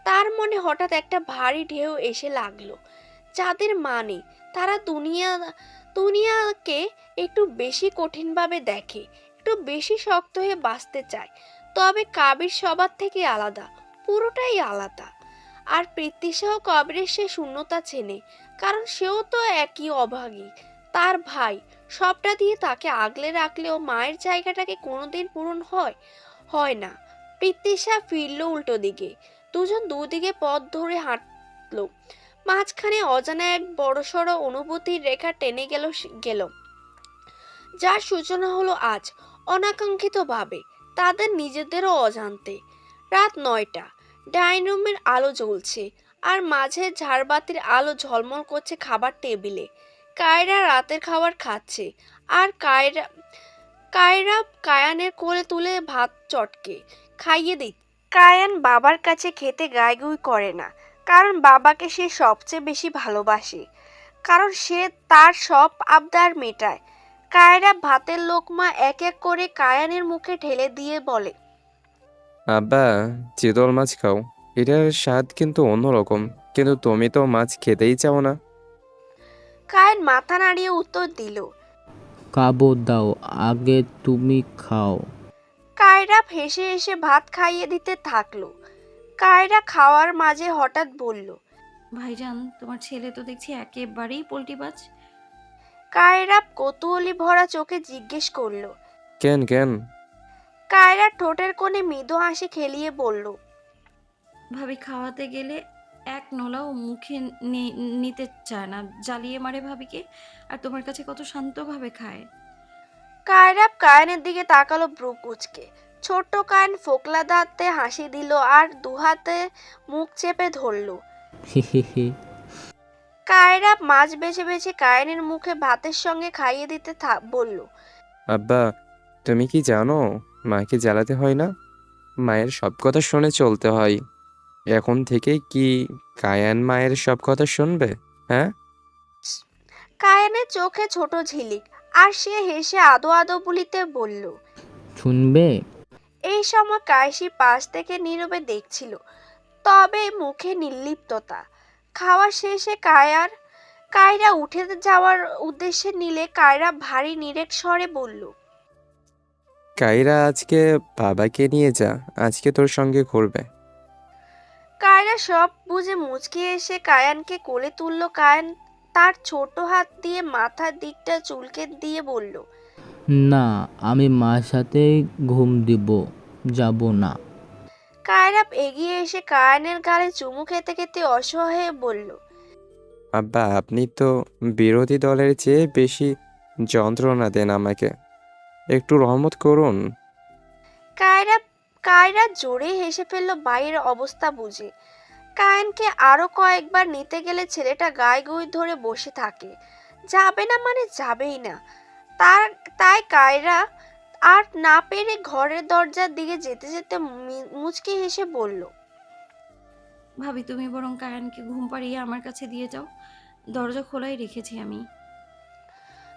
Speaker 3: তার মনে হঠাৎ একটা ভারী ঢেউ এসে লাগলো। যাদের মানে তারা দুনিয়াকে একটু বেশি কঠিনভাবে দেখে, একটু বেশি শক্ত হয়ে বাঁচতে চায়। তবে কাবির সবার থেকে আলাদা, পুরোটাই আলাদা। আর পৃথ্বীশাহ কবিরের সে শূন্যতা চেনে, কারণ সেও তো একই অভাগী। তার ভাই সবটা দিয়ে তাকে আগলে রাখলেও মায়ের জায়গাটাকে কোনোদিন পূরণ হয় না। পৃথ্বীশাহ ফিরল উল্টো দিকে। দুজন দুদিকে পথ ধরে হাঁটলো। মাঝখানে অজানা এক বড়সড় অনুভূতির রেখা টেনে গেল, যার সূচনা হলো আজ অনাকাঙ্ক্ষিতভাবে, তাদের নিজেদেরও অজান্তে। রাত 9টা, ডাইনিং রুমের আলো জ্বলছে আর মাঝে ঝাড়বাতির আলো ঝলমল করছে খাবার টেবিলে। কায়রা রাতের খাবার খাচ্ছে, আর কায়রা কায়ানের কোলে তুলে ভাত চটকে খাইয়ে দিচ্ছে। কায়ান বাবার কাছে খেতে গাইগুই করে না, কারণ বাবাকে সে সবচেয়ে বেশি ভালোবাসে, কারণ সে তার সব আবদার মেটায়। কায়রা ভাতের লোকমা এক এক করে কায়ানের মুখে ঢেলে দিয়ে বলে,
Speaker 7: আব্বা, চিতল মাছ খাও। এটার স্বাদ কিন্তু অন্যরকম, কিন্তু তুমি তো মাছ খেতেই চাও না।
Speaker 3: কায়ান মাথা নাড়িয়ে উত্তর দিল।
Speaker 12: কাবো দাও, আগে তুমি খাও।
Speaker 3: কায়রা হেসে হেসে ভাত খাইয়ে দিতে থাকলো। কায়রা খাওয়ার মাঝে হঠাৎ বলল,
Speaker 4: ভাইজান, তোমার ছেলে তো দেখছি একেবারেই পোল্টিবাজ।
Speaker 3: কায়রা কৌতূহলী ভরা চোখে জিজ্ঞেস করলো।
Speaker 7: কেন কেন?
Speaker 3: কায়রা ঠোঁটের কোণে মৃদু হাসি খেলিয়ে বলল,
Speaker 4: ভাবি খাওয়াতে গেলে এক নোলাও মুখে নিতে চায় না, জ্বালিয়ে মারে ভাবিকে। আর তোমার কাছে কত শান্তভাবে খায়।
Speaker 3: কায়রা কায়ানের দিকে তাকালো ব্রু কুচকে। ছোট্ট কায়ান ফোকলা দাঁতে হাসি দিল আর দুহাতে মুখ চেপে ধরলো। কায়রা মাছ বেছে বেছে কায়ানের মুখে ভাতের সঙ্গে খাইয়ে দিতে বলল,
Speaker 7: আব্বা, তুমি কি জানো মাকে জ্বালাতে হয় না, মায়ের সব কথা শুনে চলতে হয়। এখন থেকে কি কায়ান মায়ের সব কথা শুনবে? হ্যাঁ?
Speaker 3: কায়ানের চোখে ছোট ঝিলিক, আর সে হেসে আদো আদো বলিতে বলল।
Speaker 12: শুনবে?
Speaker 3: এই সময় কায়সি পাশ থেকে নীরবে দেখছিল, তবে মুখে নির্লিপ্ততা। খাওয়া শেষে কায়রা উঠে যাওয়ার উদ্দেশ্যে নিলে কায়রা ভারী নিরেট স্বরে বলল,
Speaker 7: কাইরা, আজকে বাবাকে নিয়ে যা, আজকে তোর সঙ্গে ঘুরবে।
Speaker 3: কায়রা সব বুঝে মুচকি এসে কায়ানকে কোলে তুলল। কায়ান তার ছোট হাত দিয়ে মাথার দিকটা চুলকে দিয়ে বলল,
Speaker 12: না, আমি মার সাথে ঘুম দিব, যাব না।
Speaker 3: কায়রা এগিয়ে এসে কায়ানের গালে চুমু খেতে খেতে অসহায় হয়ে বলল,
Speaker 7: আব্বা, আপনি তো বিরোধী দলের চেয়ে বেশি যন্ত্রণা দেন আমাকে, একটু রহমত করুন।
Speaker 3: কায়রা জোরে হেসে ফেলল বাইরের অবস্থা বুঝে। কায়ানকে আরো কয়েকবার নিতে গেলে ছেলেটা গায়ে গুঁই ধরে বসে থাকে। যাবে না মানে যাবেই না। তাই কায়রা আর না পেরে ঘরের দরজার দিকে যেতে যেতে মুচকি হেসে বলল,
Speaker 4: ভাবি, তুমি বরং কায়ানকে ঘুম পাড়িয়ে আমার কাছে দিয়ে যাও, দরজা খোলাই রেখেছি আমি।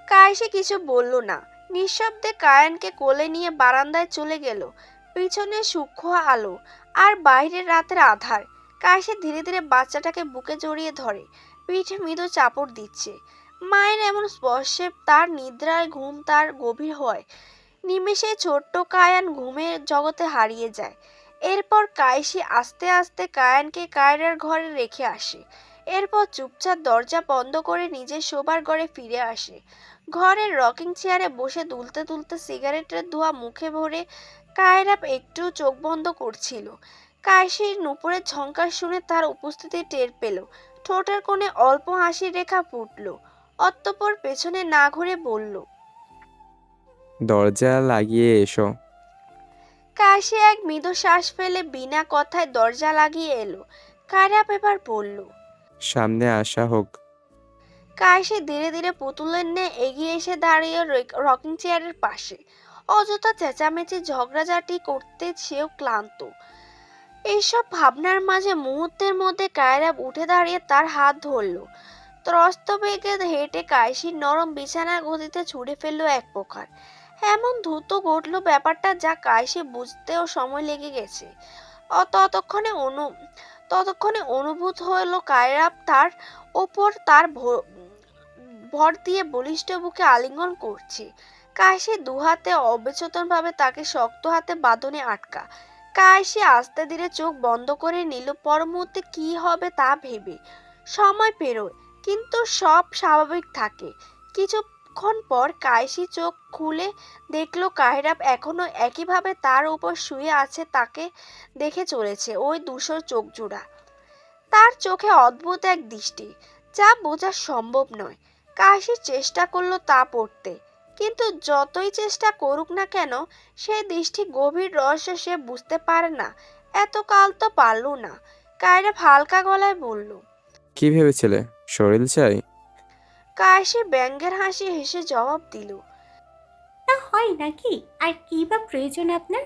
Speaker 3: কায়েসে কিছু বলল না, নিঃশব্দে কায়ানকে কোলে নিয়ে বারান্দায় চলে গেল। পিছনে সূক্ষ্ম আলো আর বাইরের রাতের আধার। কায়েসে ধীরে ধীরে বাচ্চাটাকে বুকে জড়িয়ে ধরে, পিঠে মৃদু চাপড় দিচ্ছে। মায়ের এমন স্পর্শে তার নিদ্রায় ঘুম তার গভীর হয়। নিমেষে ছোট্ট কায়ান ঘুমের জগতে হারিয়ে যায়। এরপর কায়েসি আস্তে আস্তে কায়ানকে কায়রার ঘরে রেখে আসে। এরপর চুপচাপ দরজা বন্ধ করে নিজের শোবার ঘরে ফিরে আসে। ঘরের রকিং চেয়ারে বসে দুলতে দুলতে সিগারেটের ধোঁয়া মুখে ভরে কায়রা একটু চোখ বন্ধ করছিল। কায়েসির নুপুরের ঝংকার শুনে তার উপস্থিতি টের পেল। ঠোঁটের কোণে অল্প হাসির রেখা ফুটল। অতঃপর পেছনে না ঘুরে বলল,
Speaker 7: দরজা লাগিয়ে এসো।
Speaker 3: কাশি এক মৃদু শ্বাস ফেলে বিনা কথায় দরজা লাগিয়ে এলো। কায়রা এবার বলল,
Speaker 7: সামনে আসা হোক।
Speaker 3: কাশি ধীরে ধীরে পুতুলের ন্যায় এগিয়ে এসে দাঁড়িয়ে রকিং চেয়ারের পাশে। অযথা চেঁচামেচি ঝগড়াঝাটি করতে সেও ক্লান্ত। এইসব ভাবনার মাঝে মুহূর্তের মধ্যে কায়রা উঠে দাঁড়িয়ে তার হাত ধরল। ত্রস্ত বেগে হেঁটে কায়সির নরম বিছানার গদিতে ছুঁড়ে ফেললো এক প্রকার। এমন দ্রুত ঘটলো ব্যাপারটা যা কায়সি বুঝতেও সময় লেগে গেছে। ততক্ষণে অনুভূত হলো কায়রা তার ওপর তার ভর দিয়ে বলিষ্ঠ বুকে আলিঙ্গন করছে। কায়সি দুহাতে অবচেতন ভাবে তাকে শক্ত হাতে বাঁধনে আটকা। কায়সি আস্তে ধীরে চোখ বন্ধ করে নিল, পর মুহূর্তে কি হবে তা ভেবে। সময় পেরোয়, কিন্তু সব স্বাভাবিক থাকে। কিছুক্ষণ পর কায়সি চোখ খুলে দেখলো কায়রা এখনো একইভাবে তার উপর শুয়ে আছে, তাকে দেখে চলেছে ওই ধূসর চোখ জোড়া। তার চোখে অদ্ভুত এক দৃষ্টি, যা বোঝা সম্ভব নয়। কাশি চেষ্টা করলো তা পড়তে, কিন্তু যতই চেষ্টা করুক না কেন সেই দৃষ্টি গভীর রহস্য সে বুঝতে পারে না। এতকাল তো পারল না। কায়রা হালকা গলায় বলল,
Speaker 7: কি ভেবেছিলে শরীর চাই?
Speaker 3: কাশি ব্যঙ্গের হাসি হেসে জবাব দিল,
Speaker 6: তা হয় নাকি? আর কি বা প্রয়োজন আপনার?